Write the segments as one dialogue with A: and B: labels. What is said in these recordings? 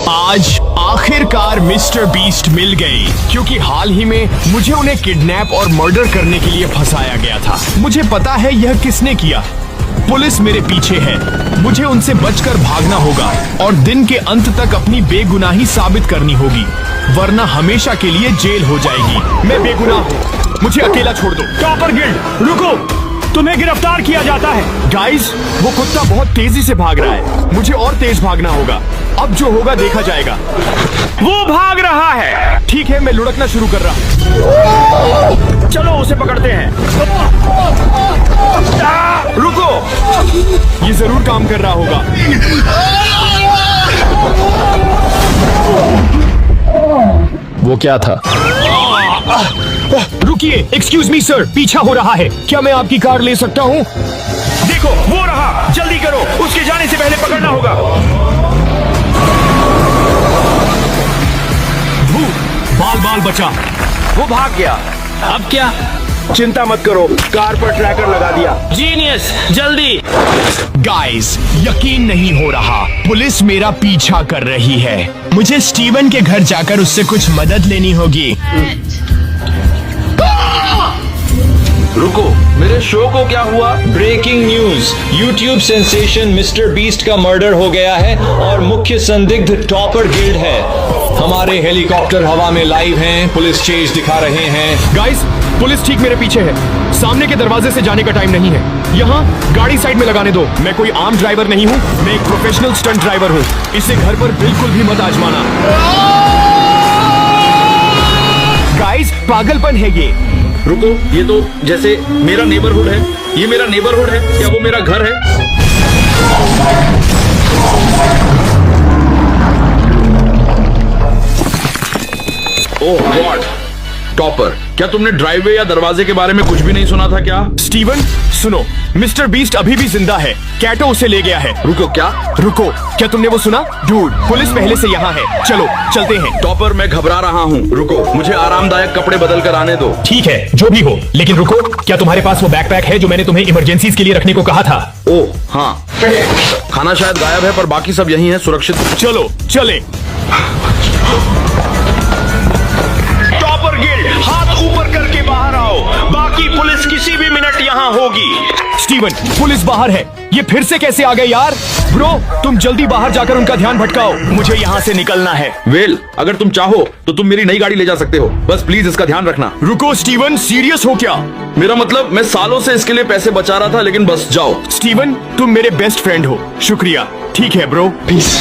A: आज आखिरकार mister beast मिल गए, क्योंकि हाल ही में मुझे उन्हें किडनैप और मर्डर करने के लिए फंसाया गया था। मुझे पता है यह किसने किया। पुलिस मेरे पीछे है। मुझे उनसे बचकर भागना होगा और दिन के अंत तक अपनी बेगुनाही साबित करनी होगी, वरना हमेशा के लिए जेल हो जाएगी। मैं बेगुनाह हूँ, मुझे अकेला छोड़ दो।
B: टॉपर गिल्ड, रुको, तुम्हें गिरफ्तार किया जाता है।
A: गाइस, वो कुत्ता बहुत तेजी से भाग रहा है। मुझे और तेज भागना होगा। अब जो होगा देखा जाएगा।
B: वो भाग रहा है।
A: ठीक है, मैं लुढ़कना शुरू कर रहा हूँ।
B: चलो उसे पकड़ते हैं।
A: रुको, ये जरूर काम कर रहा होगा। वो क्या था? रुकिए, एक्सक्यूज मी सर, पीछा हो रहा है। क्या मैं आपकी कार ले सकता हूँ?
B: देखो, वो रहा। जल्दी करो, उसके जाने से पहले पकड़ना होगा।
A: बाल बाल बचा।
B: वो भाग गया।
C: अब क्या?
B: चिंता मत करो, कार पर ट्रैकर लगा दिया।
C: जीनियस, जल्दी।
A: गाइस, यकीन नहीं हो रहा, पुलिस मेरा पीछा कर रही है। मुझे स्टीवन के घर जाकर उससे कुछ मदद लेनी होगी।
D: रुको, मेरे शो को क्या हुआ?
E: Breaking news, YouTube sensation Mister Beast का मर्डर हो गया है और मुख्य संदिग्ध टॉपर गिल्ड है। हमारे हेलीकॉप्टर हवा में लाइव हैं, पुलिस चेज दिखा रहे हैं।
A: गाइस, पुलिस ठीक मेरे पीछे है। सामने के दरवाजे से जाने का टाइम नहीं है। यहाँ गाड़ी साइड में लगाने दो। मैं कोई आम ड्राइवर नहीं हूँ, मैं एक प्रोफेशनल स्टंट ड्राइवर हूँ। इसे घर पर बिल्कुल भी मत आजमाना। गाइस, पागलपन है ये।
D: रुको, ये तो जैसे मेरा नेबरहुड है। ये मेरा नेबरहुड है, क्या वो मेरा घर है? ओह गॉड, टॉपर, क्या तुमने ड्राइववे या दरवाजे के बारे में कुछ भी नहीं सुना था क्या?
A: स्टीवन, सुनो, मिस्टर बीस्ट अभी भी जिंदा है। कैटो उसे ले गया है।
D: रुको, क्या?
A: रुको, क्या तुमने वो सुना? डूड, पुलिस पहले से यहाँ है। चलो चलते हैं।
D: टॉपर, मैं घबरा रहा हूँ। रुको, मुझे आरामदायक कपड़े बदल कर आने दो।
A: ठीक है, जो भी हो, लेकिन रुको, क्या तुम्हारे पास वो बैकपैक है जो मैंने तुम्हें इमरजेंसीज के लिए रखने को कहा था?
D: ओह हाँ, खाना शायद गायब है, पर बाकी सब यहीं है, सुरक्षित।
A: चलो चले।
B: टॉपर गिल्ड, हाथ ऊपर करके बाहर आओ। बाकी पुलिस किसी भी मिनट यहाँ होगी।
A: स्टीवन, पुलिस बाहर है। ये फिर से कैसे आ गए यार? ब्रो, तुम जल्दी बाहर जाकर उनका ध्यान भटकाओ। मुझे यहाँ से निकलना है।
D: वेल, अगर तुम चाहो तो तुम मेरी नई गाड़ी ले जा सकते हो। बस प्लीज इसका ध्यान रखना।
A: रुको स्टीवन, सीरियस हो क्या?
D: मेरा मतलब, मैं सालों से इसके लिए पैसे बचा रहा था, लेकिन बस जाओ।
A: स्टीवन, तुम मेरे बेस्ट फ्रेंड हो। शुक्रिया। ठीक है ब्रो, पीस।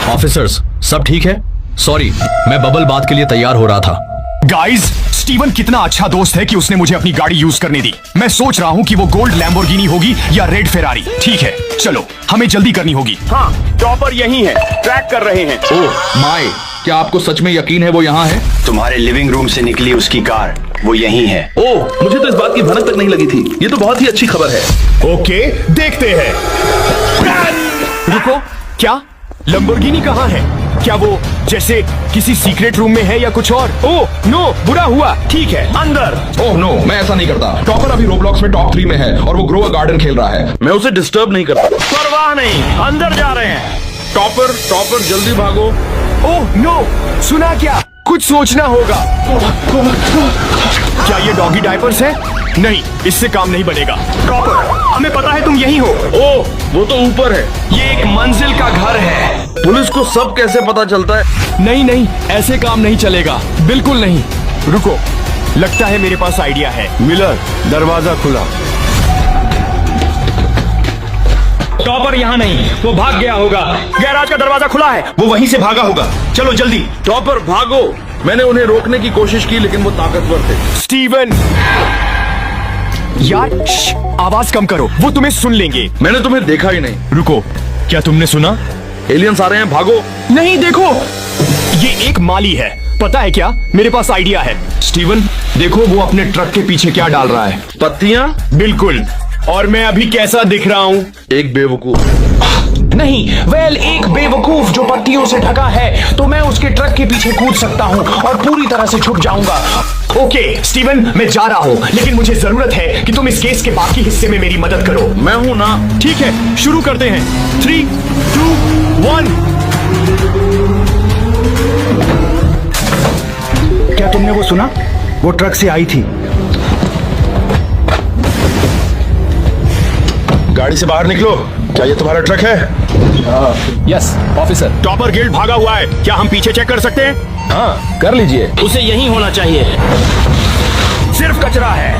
F: ऑफिसर्स, सब ठीक है? सॉरी, मैं बबल बात के लिए तैयार हो रहा था।
A: गाइस, स्टीवन कितना अच्छा दोस्त है कि उसने मुझे अपनी गाड़ी यूज करने दी। मैं सोच रहा हूँ कि वो गोल्ड लैम्बोर्गिनी होगी या रेड फेरारी। ठीक है, चलो, हमें जल्दी करनी होगी।
B: हाँ, टॉपर यहीं है, ट्रैक कर रहे हैं।
D: ओह माय, क्या आपको सच में यकीन है वो यहाँ है?
G: तुम्हारे लिविंग रूम से निकली उसकी कार, वो यहीं है।
D: ओह, मुझे तो इस बात की भनक तक नहीं लगी थी। ये तो बहुत ही अच्छी खबर है।
A: ओके, देखते हैं। रुको, क्या लैम्बोर्गिनी कहाँ है? क्या वो जैसे किसी सीक्रेट रूम में है या कुछ और? ओह नो, बुरा हुआ। ठीक है, अंदर।
D: ओह नो, मैं ऐसा नहीं करता। टॉपर अभी रोब्लॉक्स में टॉप 3 में है और वो ग्रो अ गार्डन खेल रहा है। मैं उसे डिस्टर्ब नहीं करता।
B: परवाह नहीं, अंदर जा रहे हैं।
D: टॉपर जल्दी भागो।
A: ओह नो, सुना क्या? कुछ सोचना होगा। क्या ये डॉगी डायपर्स है? नहीं, इससे काम नहीं बनेगा।
B: टॉपर, हमें पता है तुम यहीं हो।
D: ओह, वो तो ऊपर है।
B: ये एक मंजिल का घर है।
D: पुलिस को सब कैसे पता चलता है?
A: नहीं, ऐसे काम नहीं चलेगा, बिल्कुल नहीं। रुको, लगता है मेरे पास आइडिया है।
B: मिलर, दरवाजा खुला। टॉपर यहाँ नहीं, वो भाग गया होगा। गैराज का दरवाजा खुला है, वो वहीं से भागा होगा। चलो जल्दी।
D: टॉपर भागो। मैंने उन्हें रोकने की कोशिश की, लेकिन वो ताकतवर थे।
A: स्टीवन, यार आवाज कम करो, वो तुम्हें सुन लेंगे।
D: मैंने तुम्हें देखा ही नहीं।
A: रुको, क्या तुमने सुना?
D: एलियंस आ रहे हैं, भागो।
A: नहीं, देखो, ये एक माली है। पता है क्या, मेरे पास आइडिया है। स्टीवन, देखो वो अपने ट्रक के पीछे क्या डाल रहा है।
D: पत्तियां?
A: बिल्कुल। और मैं अभी कैसा दिख रहा हूँ?
D: एक बेवकूफ।
B: नहीं, वेल एक बेवकूफ जो पत्तियों से ढका है, तो मैं उसके ट्रक के पीछे कूद सकता हूँ और पूरी तरह से छुप जाऊंगा।
A: ओके स्टीवन, मैं जा रहा हूँ, लेकिन मुझे जरूरत है कि तुम इस केस के बाकी हिस्से में मेरी मदद करो।
D: मैं हूं ना।
A: ठीक है, शुरू करते हैं। 3, 2, 1।
H: क्या तुमने वो सुना? वो ट्रक से आई थी।
B: गाड़ी से बाहर निकलो। क्या ये तुम्हारा ट्रक है?
E: Yes officer.
B: टॉपर गिल्ड भागा हुआ है, क्या हम पीछे चेक कर सकते हैं?
E: हाँ कर लीजिए।
C: उसे यहीं होना चाहिए।
B: सिर्फ कचरा है।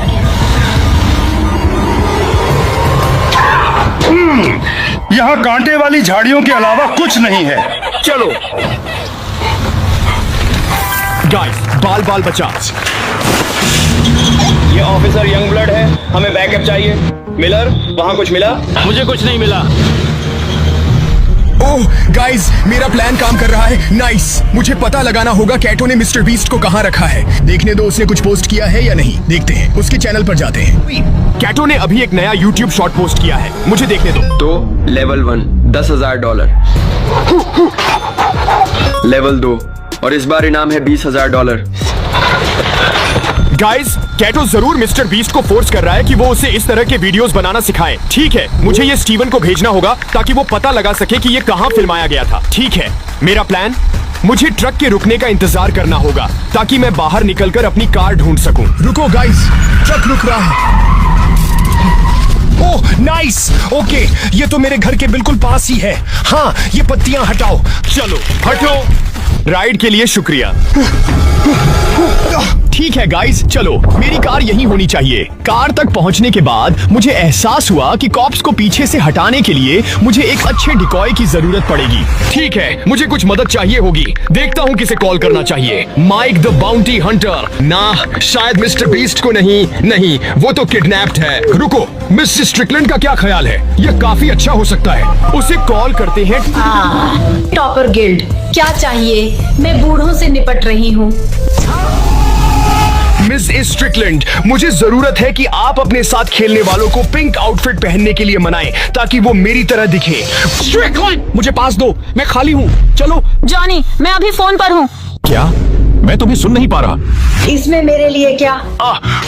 H: यहाँ कांटे वाली झाड़ियों के अलावा कुछ नहीं है।
B: चलो।
A: गाइस, बाल बाल बचा।
B: ये ऑफिसर यंग ब्लड है, हमें बैकअप चाहिए। मिलर, वहाँ कुछ मिला?
C: मुझे कुछ नहीं मिला।
A: ओह गाइस, मेरा प्लान काम कर रहा है। नाइस। मुझे पता लगाना होगा कैटो ने मिस्टर बीस्ट को कहाँ रखा है। देखने दो उसने कुछ पोस्ट किया है या नहीं। देखते हैं, उसके चैनल पर जाते हैं। कैटो ने अभी एक नया YouTube शॉर्ट पोस्ट किया है, मुझे देखने दो।
I: तो लेवल 1 $10,000, लेवल 2 और इस बार इनाम है $20,000।
A: गाइस, कैटो जरूर मिस्टर बीस्ट को फोर्स कर रहा है कि वो उसे इस तरह के वीडियोस बनाना सिखाए। ठीक है, मुझे ये स्टीवन को भेजना होगा ताकि वो पता लगा सके कि ये कहाँ फिल्माया गया था। ठीक है, मेरा प्लान, मुझे ट्रक के रुकने का इंतजार करना होगा ताकि मैं बाहर निकलकर अपनी कार ढूंढ सकूं। रुको गाइस, ट्रक रुक रहा है। Oh nice. ओके, ये तो मेरे घर के बिल्कुल पास ही है। हाँ, ये पत्तियां हटाओ। चलो हटो। राइड के लिए शुक्रिया। ठीक है गाइस, चलो, मेरी कार यहीं होनी चाहिए। कार तक पहुंचने के बाद मुझे एहसास हुआ कि कॉप्स को पीछे से हटाने के लिए मुझे एक अच्छे डिकॉय की जरूरत पड़ेगी। ठीक है, मुझे कुछ मदद चाहिए होगी। देखता हूँ किसे कॉल करना चाहिए। Mike the bounty hunter? ना, शायद मिस्टर बीस्ट को नहीं। नहीं, वो तो किडनैप्ड है। रुको, मिस स्ट्रिकलैंड का क्या ख्याल है? ये काफी अच्छा हो सकता है। उसे कॉल करते हैं।
J: टॉपर गिल्ड, क्या चाहिए? मैं बूढ़ों से निपट रही हूँ।
A: मिस स्ट्रिकलैंड, मुझे जरूरत है कि आप अपने साथ खेलने वालों को पिंक आउटफिट पहनने के लिए मनाएं ताकि वो मेरी तरह दिखे। स्ट्रिकलैंड, मुझे पास दो, मैं खाली हूँ। चलो।
J: जॉनी, मैं अभी फोन पर हूँ।
A: क्या? मैं तुम्हें सुन नहीं पा रहा।
J: इसमें मेरे लिए क्या?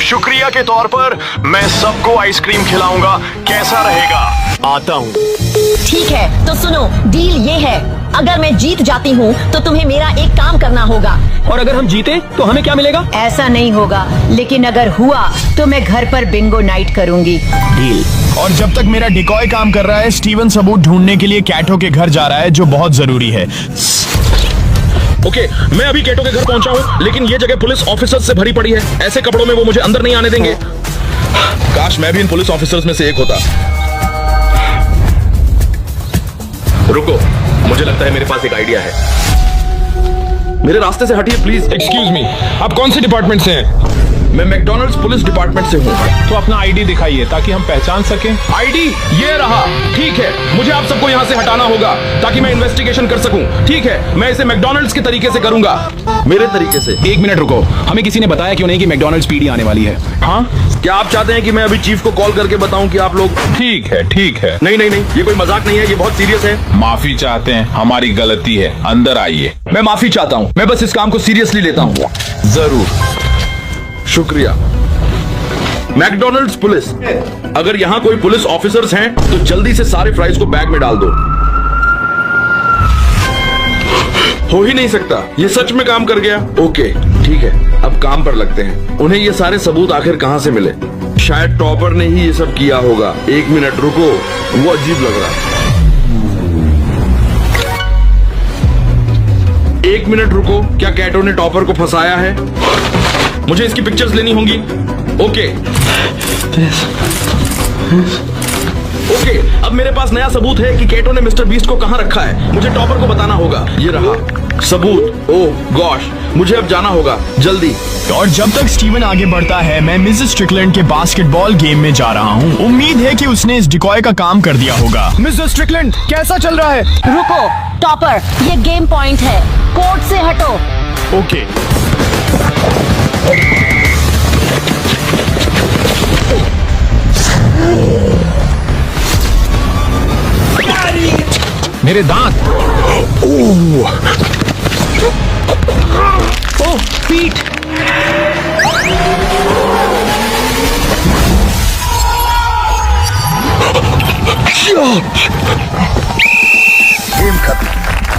B: शुक्रिया के तौर पर मैं सबको आइसक्रीम खिलाऊंगा। कैसा रहेगा?
A: आता हूँ।
K: ठीक है, तो सुनो, डील ये है, अगर मैं जीत जाती हूँ तो तुम्हें मेरा एक काम करना होगा।
C: और अगर हम जीते तो हमें क्या मिलेगा?
J: ऐसा नहीं होगा, लेकिन अगर हुआ तो मैं घर पर बिंगो नाइट करूंगी।
A: डील। और जब तक मेरा डिकॉय काम कर रहा है, स्टीवन सबूत ढूंढने के लिए कैटो के घर जा रहा है, जो बहुत जरूरी है।
D: ओके, मैं अभी कैटो के घर पहुंचा हूं, लेकिन ये जगह पुलिस ऑफिसर्स से भरी पड़ी है। ऐसे कपड़ों में वो मुझे अंदर नहीं आने देंगे। काश मैं भी इन पुलिस ऑफिसर्स में से एक होता। रुको, मुझे लगता है मेरे पास एक आइडिया है। मेरे रास्ते से हटिए प्लीज।
B: एक्सक्यूज मी, आप कौन से डिपार्टमेंट से हैं?
D: मैं मैकडॉनल्ड्स पुलिस डिपार्टमेंट से हूँ।
B: तो अपना आईडी दिखाइए ताकि हम पहचान सकें।
D: आईडी ये रहा। ठीक है, मुझे आप सबको यहाँ से हटाना होगा ताकि मैं इन्वेस्टिगेशन कर सकूं। ठीक है, मैं इसे मैकडॉनल्ड्स के तरीके से करूंगा, मेरे तरीके से।
E: एक मिनट रुको, हमें किसी ने बताया क्यों नहीं कि मैकडॉनल्ड्स पीडी आने वाली है?
D: हाँ, क्या आप चाहते हैं कि मैं अभी चीफ को कॉल करके बताऊं कि आप लोग?
B: ठीक है, ठीक है।
D: नहीं नहीं नहीं, ये कोई मजाक नहीं है, ये बहुत सीरियस है।
B: माफी चाहते हैं, हमारी गलती है। अंदर आइए।
D: मैं माफी चाहता हूँ, मैं बस इस काम को सीरियसली लेता हूँ।
B: जरूर।
D: शुक्रिया। मैकडॉनल्ड्स पुलिस, अगर यहाँ कोई पुलिस ऑफिसर्स हैं तो जल्दी से सारे फ्राइज को बैग में डाल दो। हो ही नहीं सकता, ये सच में काम कर गया। ओके ठीक है, अब काम पर लगते हैं। उन्हें ये सारे सबूत आखिर कहां से मिले? शायद टॉपर ने ही ये सब किया होगा। एक मिनट रुको, वो अजीब लग रहा है। एक मिनट रुको, क्या कैटो ने टॉपर को फंसाया है? मुझे इसकी पिक्चर्स लेनी होंगी। ओके, अब मेरे पास नया सबूत है कि कैटो ने मिस्टर बीस्ट को कहां रखा है। मुझे टॉपर को बताना होगा। ये रहा सबूत। ओह गॉश, मुझे अब जाना होगा जल्दी।
A: और जब तक स्टीवन आगे बढ़ता है, मैं मिसेस स्ट्रिकलैंड के बास्केटबॉल गेम में जा रहा हूँ। उम्मीद है कि उसने इस डिकॉय का काम कर दिया होगा। मिसेस स्ट्रिकलैंड, कैसा चल रहा है?
K: रुको टॉपर, ये गेम पॉइंट है, कोर्ट से हटो।
A: ओके।
C: मेरे दांत। ओह पीठ।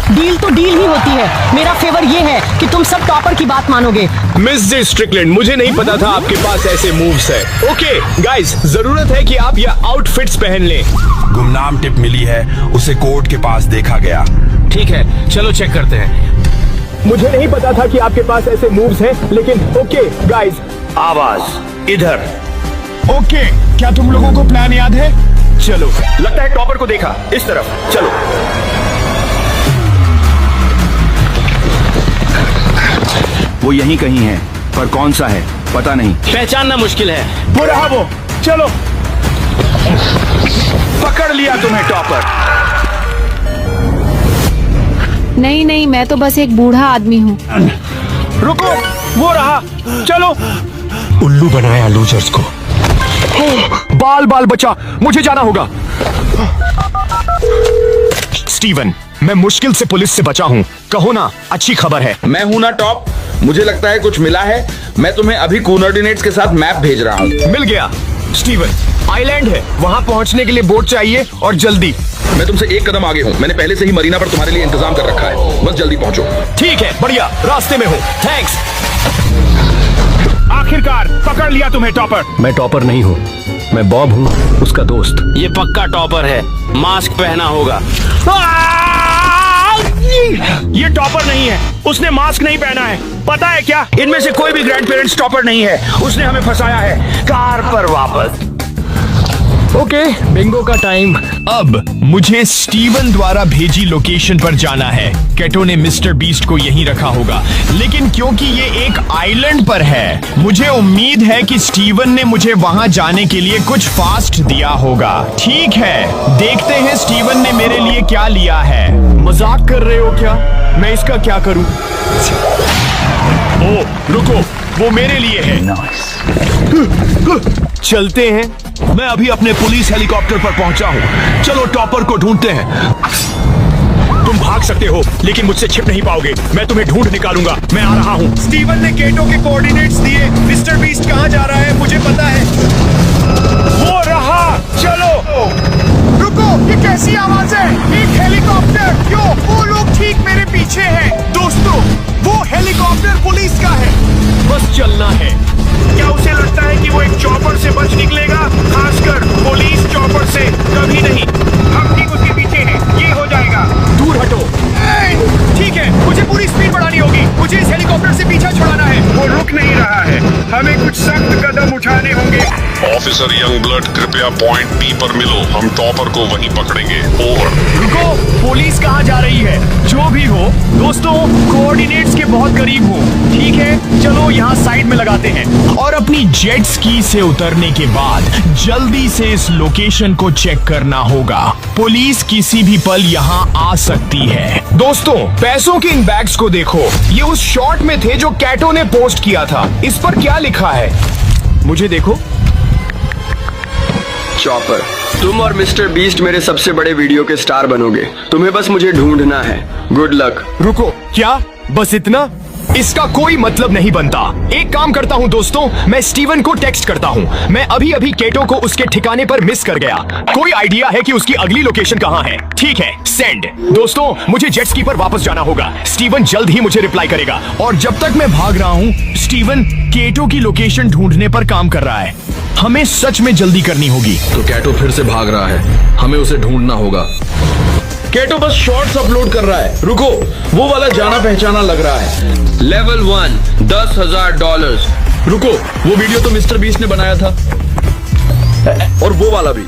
K: डील तो डील ही होती है। मेरा फेवर ये है कि तुम सब टॉपर की बात मानोगे।
A: मिस स्ट्रिकलैंड, मुझे नहीं पता था आपके पास ऐसे मूव्स है। ओके गाइस, जरूरत है कि आप ये आउटफिट्स पहन लें।
H: गुमनाम टिप मिली है, उसे कोर्ट के पास देखा गया।
C: ठीक है, चलो चेक करते हैं।
A: मुझे नहीं पता था कि आपके पास ऐसे मूव्स हैं, लेकिन ओके गाइस।
B: आवाज इधर।
A: ओके, क्या तुम लोगों को प्लान याद है? चलो,
B: लगता है टॉपर को देखा। इस तरफ चलो। वो यहीं कहीं है, पर कौन सा है पता नहीं।
C: पहचानना मुश्किल है।
B: वो रहा वो। चलो, पकड़ लिया तुम्हें टॉपर।
J: नहीं नहीं, मैं तो बस एक बूढ़ा आदमी हूँ।
B: रुको, वो रहा। चलो।
A: उल्लू बनाया लूजर्स को। बाल बाल बचा, मुझे जाना होगा। स्टीवन, मैं मुश्किल से पुलिस से बचा हूँ। कहो ना, अच्छी खबर है।
D: मैं हूं ना टॉप। मुझे लगता है कुछ मिला है। मैं तुम्हें अभी कोऑर्डिनेट्स के साथ मैप भेज रहा हूँ।
A: मिल गया। स्टीवन, आइलैंड है, वहाँ पहुँचने के लिए बोट चाहिए और जल्दी।
D: मैं तुमसे एक कदम आगे हूँ। मैंने पहले से ही मरीना पर तुम्हारे लिए इंतजाम कर रखा है, बस जल्दी पहुँचो।
A: ठीक है, बढ़िया, रास्ते में हूँ। थैंक्स।
B: आखिरकार पकड़ लिया तुम्हें टॉपर।
C: मैं टॉपर नहीं हूँ, मैं बॉब हूँ, उसका दोस्त।
E: ये पक्का टॉपर है, मास्क पहना होगा।
B: ये टॉपर नहीं है, उसने मास्क नहीं पहना है। पता है क्या, इनमें से कोई भी ग्रैंड पेरेंट्स टॉपर नहीं है। उसने हमें फंसाया है। कार पर वापस।
A: ओके, बिंगो का टाइम। अब मुझे स्टीवन द्वारा भेजी लोकेशन पर जाना है। कैटो ने मिस्टर बीस्ट को यहीं रखा होगा, लेकिन क्योंकि ये एक आइलैंड पर है, मुझे उम्मीद है कि स्टीवन ने मुझे वहां जाने के लिए कुछ फास्ट दिया होगा। ठीक है, देखते हैं स्टीवन ने मेरे लिए क्या लिया है। मजाक कर रहे हो क्या? मैं इसका क्या करूं? ओ, रुको, वो मेरे लिए है। चलते हैं।
B: मैं अभी अपने पुलिस हेलीकॉप्टर पर पहुंचा हूं। चलो टॉपर को ढूंढते हैं। तुम भाग सकते हो, लेकिन मुझसे छिप नहीं पाओगे। मैं तुम्हें ढूंढ निकालूंगा। मैं आ रहा हूं।
A: स्टीवन ने केटो के कोऑर्डिनेट्स दिए। मिस्टर बीस्ट कहां जा रहा है मुझे पता है।
B: वो रहा। चलो।
A: रुको, ये कैसी आवाज है? एक हेलीकॉप्टर। क्यों? वो लोग ठीक मेरे पीछे हैं। दोस्तों, वो हेलीकॉप्टर पुलिस का है। बस चलना है।
B: क्या उसे लगता है कि वो एक चॉपर से बच निकलेगा? खासकर पुलिस चॉपर से कभी नहीं। हम ठीक उसके पीछे हैं। ये हो जाएगा।
A: दूर हटो। ठीक है, मुझे पूरी स्पीड बढ़ानी होगी। मुझे इस हेलीकॉप्टर से पीछा छुड़ाना है।
B: वो रुक नहीं रहा है। हमें कुछ सख्त कदम उठाने होंगे।
H: ऑफिसर यंग ब्लड, कृपया पॉइंट बी पर मिलो। हम टॉपर को वहीं पकड़ेंगे। ओवर।
A: रुको, पुलिस कहाँ जा रही है? जो भी हो दोस्तों, कोऑर्डिनेट्स के बहुत करीब हूँ। ठीक है, चलो यहाँ साइड में लगाते हैं और अपनी जेट स्की से उतरने के बाद जल्दी से इस लोकेशन को चेक करना होगा। पुलिस किसी भी पल यहाँ आ सकती है। दोस्तों, पैसों के इन बैग्स को देखो। ये उस शॉट में थे जो कैटो ने पोस्ट किया था। इस पर क्या लिखा है? मुझे देखो।
I: चॉपर, तुम और मिस्टर बीस्ट मेरे सबसे बड़े वीडियो के स्टार बनोगे। तुम्हें बस मुझे ढूंढना है। Good luck.
A: रुको, क्या बस इतना? इसका कोई मतलब नहीं बनता। एक काम करता हूँ दोस्तों, मैं स्टीवन को टेक्स्ट करता हूँ। मैं अभी अभी केटो को उसके ठिकाने पर मिस कर गया। कोई आइडिया है कि उसकी अगली लोकेशन कहाँ है? ठीक है, सेंड। दोस्तों, मुझे जेट स्की पर वापस जाना होगा। स्टीवन जल्द ही मुझे रिप्लाई करेगा और जब तक मैं भाग रहा हूँ, स्टीवन केटो की लोकेशन ढूंढने पर काम कर रहा है। हमें सच में जल्दी करनी होगी।
D: तो कैटो फिर से भाग रहा है, हमें उसे ढूंढना होगा। कैटो बस शॉर्ट्स अपलोड कर रहा है। रुको, वो वाला जाना पहचाना लग रहा है।
I: लेवल 1, $10,000।
D: रुको, वो वीडियो तो मिस्टर बीस्ट ने बनाया था, और वो वाला भी।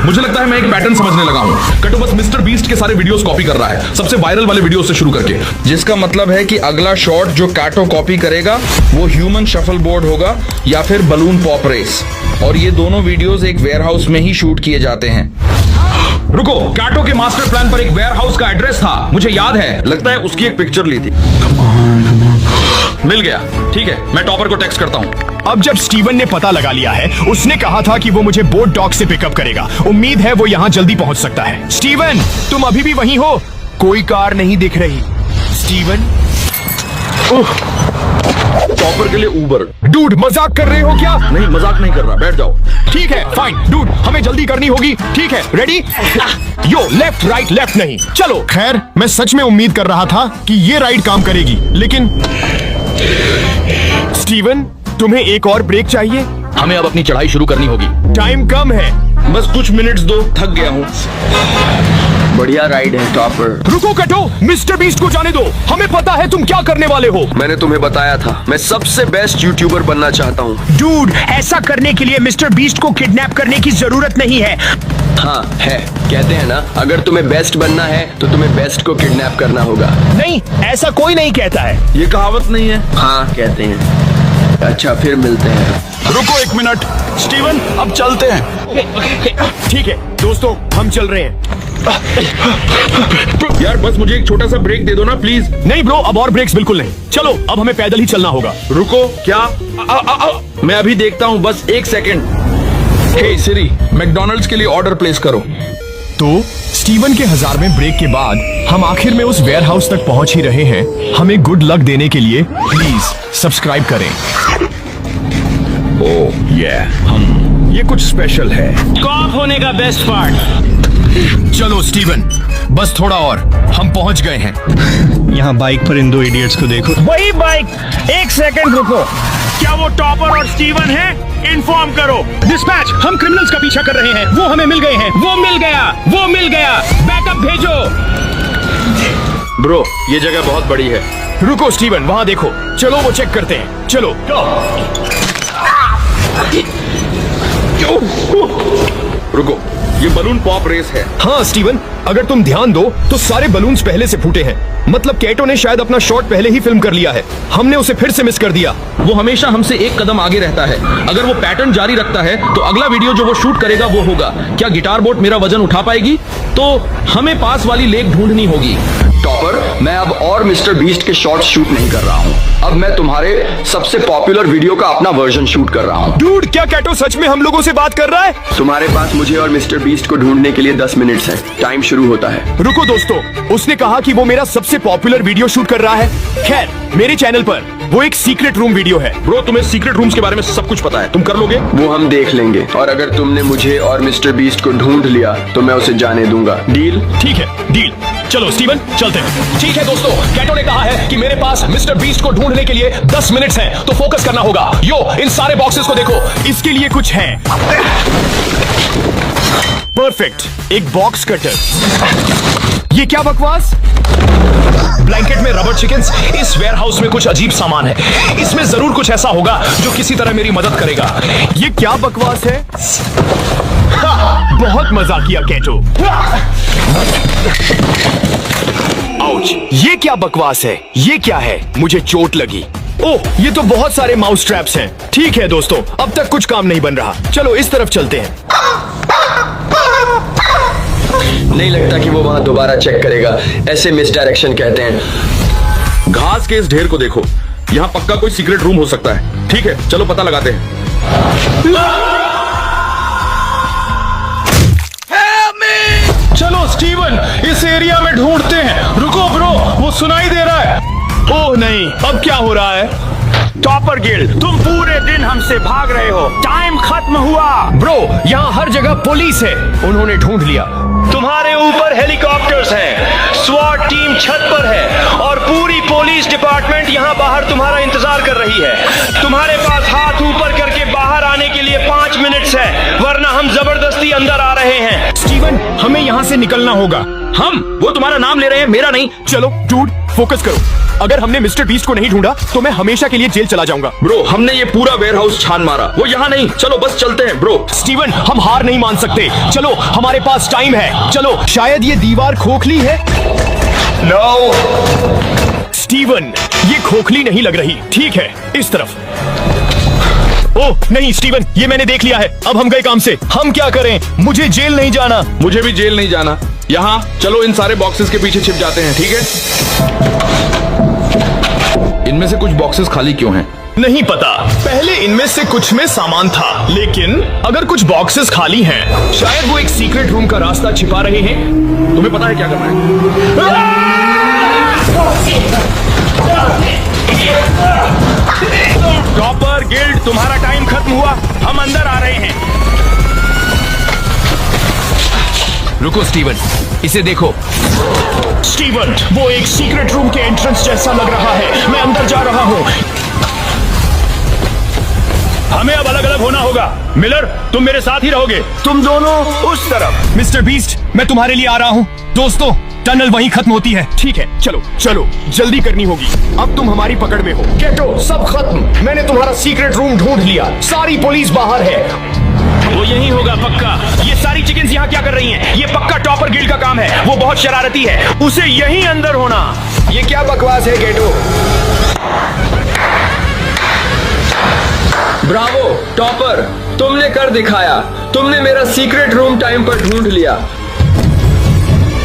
D: मुझे लगता है मैं एक पैटर्न समझने लगा हूँ। कैटो बस मिस्टर बीस्ट के सारे वीडियोस कॉपी कर रहा है, सबसे वायरल वाले वीडियो से शुरू करके। जिसका मतलब है कि अगला शॉट जो कैटो कॉपी करेगा वो ह्यूमन शफल बोर्ड होगा या फिर बलून पॉप रेस। और ये दोनों वीडियोस एक वेयरहाउस में ही शूट किए जाते हैं। रुको, कैटो के मास्टर प्लान पर एक वेयरहाउस का एड्रेस था, मुझे याद है। लगता है उसकी एक पिक्चर ली थी।
B: मिल गया। ठीक है, मैं टॉपर को टेक्स्ट करता हूँ।
A: अब जब स्टीवन ने पता लगा लिया है, उसने कहा था कि वो मुझे बोट डॉक से पिकअप करेगा। उम्मीद है वो यहाँ जल्दी पहुँच सकता है। स्टीवन, तुम अभी भी वहीं हो? कोई कार नहीं दिख रही। स्टीवन,
D: टॉपर के लिए उबर।
A: डूड मजाक कर रहे हो क्या?
D: नहीं, मजाक नहीं कर रहा, बैठ जाओ।
A: ठीक है, फाइन। डूड, हमें जल्दी करनी होगी। ठीक है, रेडी? यो, लेफ्ट राइट लेफ्ट नहीं। चलो। खैर, मैं सच में उम्मीद कर रहा था कि ये राइड काम करेगी, लेकिन स्टीवन, तुम्हें एक और ब्रेक चाहिए?
F: हमें अब अपनी चढ़ाई शुरू करनी होगी।
A: टाइम कम है।
D: बस कुछ मिनट्स दो, थक गया हूँ।
I: बढ़िया राइड है टॉपर।
A: रुको कटो, मिस्टर बीस्ट को जाने दो। हमें पता है तुम क्या करने वाले हो।
I: मैंने तुम्हें बताया था, मैं सबसे बेस्ट यूट्यूबर बनना चाहता हूँ।
A: डूड, ऐसा करने के लिए मिस्टर बीस्ट को किडनैप करने की जरूरत नहीं है।
I: हाँ है, कहते हैं ना, अगर तुम्हें बेस्ट बनना है तो तुम्हें बेस्ट को किडनैप करना होगा।
A: नहीं, ऐसा कोई नहीं कहता है।
D: ये कहावत नहीं है।
I: हाँ कहते हैं। अच्छा, फिर मिलते हैं।
B: रुको 1 मिनट, स्टीवन, अब चलते हैं।
A: ठीक है दोस्तों, हम चल रहे हैं।
D: यार बस मुझे एक छोटा सा ब्रेक दे दो ना प्लीज।
A: नहीं ब्रो, अब और ब्रेक्स बिल्कुल नहीं। चलो, अब हमें पैदल ही चलना होगा।
D: रुको, क्या? मैं अभी देखता हूँ, बस 1 सेकंड। हे सिरी, मैकडॉनल्ड्स के लिए ऑर्डर प्लेस करो।
A: तो स्टीवन के 1000वें ब्रेक के बाद हम आखिर में उस वेयर हाउस तक पहुंच ही रहे हैं। हमें गुड लक देने के लिए प्लीज सब्सक्राइब करें।
B: ओह ये कुछ स्पेशल है।
C: कॉप होने का बेस्ट पार्ट।
A: चलो स्टीवन, बस थोड़ा और, हम पहुंच गए हैं।
C: यहाँ बाइक पर इन 2 इडियट्स को देखो।
B: वही बाइक। 1 सेकंड रुको, क्या वो टॉपर और स्टीवन है? इन्फॉर्म करो।
A: डिस्पैच, हम क्रिमिनल्स का पीछा कर रहे हैं। वो हमें मिल गए हैं। वो मिल गया। बैकअप भेजो।
D: ब्रो, ये जगह बहुत बड़ी है।
A: रुको स्टीवन, वहां देखो। चलो वो चेक करते हैं। चलो।
D: रुको, ये बलून पॉप रेस है।
A: हाँ स्टीवन, अगर तुम ध्यान दो तो सारे बलून्स पहले से फूटे हैं। मतलब कैटो ने शायद अपना शॉट पहले ही फिल्म कर लिया है। हमने उसे फिर से मिस कर दिया।
B: वो हमेशा हमसे एक कदम आगे रहता है। अगर वो पैटर्न जारी रखता है तो अगला वीडियो जो वो शूट करेगा वो होगा। क्या गिटार बोट मेरा वजन उठा पाएगी? तो हमें पास वाली लेक ढूंढनी होगी।
I: टॉपर, मैं अब और मिस्टर बीस्ट के शॉर्ट्स शूट नहीं कर रहा हूँ। अब मैं तुम्हारे सबसे पॉपुलर वीडियो का अपना वर्जन शूट कर रहा हूँ।
A: डूड, क्या कैटो सच में हम लोगों से बात कर रहा है?
I: तुम्हारे पास मुझे और मिस्टर बीस्ट को ढूंढने के लिए 10 मिनट्स है। टाइम शुरू होता है।
A: रुको दोस्तों, उसने कहा कि वो मेरा सबसे पॉपुलर वीडियो शूट कर रहा है। खैर, मेरे चैनल पर वो एक सीक्रेट रूम वीडियो है।
B: ब्रो, तुम्हें सीक्रेट रूम्स के बारे में सब कुछ पता है, तुम कर लोगे?
I: वो हम देख लेंगे, और अगर तुमने मुझे और मिस्टर बीस्ट को ढूंढ लिया तो मैं उसे जाने दूंगा। डील?
A: ठीक है, डील। चलो स्टीवन, चलते हैं। ठीक है दोस्तों, कैटो ने कहा है कि मेरे पास मिस्टर बीस्ट को ढूंढने के लिए 10 मिनट्स हैं, तो फोकस करना होगा। यो, इन सारे बॉक्सेस को देखो, इसके लिए कुछ है। परफेक्ट, एक बॉक्स कटर। ये क्या बकवास?
B: ब्लैंकेट में रबर चिकन्स। इस वेयरहाउस में कुछ अजीब सामान है। इसमें जरूर कुछ ऐसा होगा जो किसी तरह मेरी मदद करेगा।
A: ये क्या बकवास है? बहुत मजा किया कैटो। आउच, ये क्या बकवास है? ये क्या है? मुझे चोट लगी। ओह, ये तो बहुत सारे माउस ट्रैप्स हैं। ठीक है दोस्तों, अब तक कुछ काम नहीं बन रहा। चलो इस तरफ चलते हैं।
I: नहीं लगता कि वो वहां दोबारा चेक करेगा। ऐसे मिसडायरेक्शन कहते हैं।
D: घास के इस ढेर को देखो, यहाँ पक्का कोई सीक्रेट रूम हो सकता है। ठीक है, चलो पता लगाते हैं।
B: चलो स्टीवन, इस एरिया में ढूंढते हैं। रुको ब्रो, वो सुनाई दे रहा है।
A: ओह नहीं, अब क्या हो रहा है?
B: टॉपर गिल्ड, तुम पूरे दिन हमसे भाग रहे हो। टाइम खत्म हुआ।
A: ब्रो, यहाँ हर जगह पुलिस है। उन्होंने ढूंढ लिया।
C: तुम्हारे ऊपर हेलीकॉप्टर्स हैं, स्वॉट टीम छत पर है और पूरी पुलिस डिपार्टमेंट यहाँ बाहर तुम्हारा इंतजार कर रही है। तुम्हारे पास हाथ ऊपर करके बाहर आने के लिए 5 मिनट्स है, वरना हम जबरदस्ती अंदर आ रहे हैं।
A: स्टीवन, हमें यहाँ से निकलना होगा।
B: वो तुम्हारा नाम ले रहे हैं, मेरा नहीं।
A: चलो डूड, फोकस करो। अगर हमने मिस्टर बीस्ट को नहीं ढूंढा तो मैं हमेशा के लिए जेल चला जाऊंगा।
D: ब्रो, हमने ये पूरा वेयरहाउस छान मारा, वो यहाँ नहीं। चलो बस चलते हैं ब्रो।
A: स्टीवन, हम हार नहीं मान सकते। चलो, हमारे पास टाइम है। चलो, शायद ये दीवार खोखली है।
C: नो
A: स्टीवन, ये खोखली नहीं लग रही। ठीक है, इस तरफ। ओह नहीं स्टीवन, ये मैंने देख लिया है। अब हम गए काम से। हम क्या करें? मुझे जेल नहीं जाना।
D: मुझे भी जेल नहीं जाना। यहाँ चलो, इन सारे बॉक्सेस के पीछे छिप जाते हैं। ठीक है? इनमें से कुछ बॉक्सेस खाली क्यों हैं?
A: नहीं पता, पहले इनमें से कुछ में सामान था, लेकिन अगर कुछ बॉक्सेस खाली हैं, शायद वो एक सीक्रेट रूम का रास्ता छिपा रहे हैं।
D: तुम्हें पता है क्या करना है?
C: टॉपर गिल्ड, तुम्हारा टाइम खत्म हुआ, हम अंदर आ रहे हैं।
A: रुको स्टीवन, इसे देखो। स्टीवन, वो एक सीक्रेट रूम के एंट्रेंस जैसा लग रहा है। मैं अंदर जा रहा हूँ।
C: हमें अब अलग अलग होना होगा। मिलर, तुम मेरे साथ ही रहोगे। तुम दोनों उस तरफ।
A: मिस्टर बीस्ट, मैं तुम्हारे लिए आ रहा हूँ। दोस्तों, टनल वहीं खत्म होती है। ठीक है, चलो चलो, जल्दी करनी होगी। अब तुम हमारी पकड़ में हो। केटो, सब खत्म। मैंने तुम्हारा सीक्रेट रूम ढूंढ लिया। सारी पुलिस बाहर है।
C: वो यही होगा पक्का। ये सारी चिकन्स यहाँ क्या कर रही हैं? ये पक्का टॉपर गिल्ड का काम है। वो बहुत शरारती है, उसे यहीं अंदर होना।
A: ये क्या बकवास है केटो?
I: ब्रावो टॉपर, तुमने कर दिखाया। तुमने मेरा सीक्रेट रूम टाइम पर ढूंढ लिया।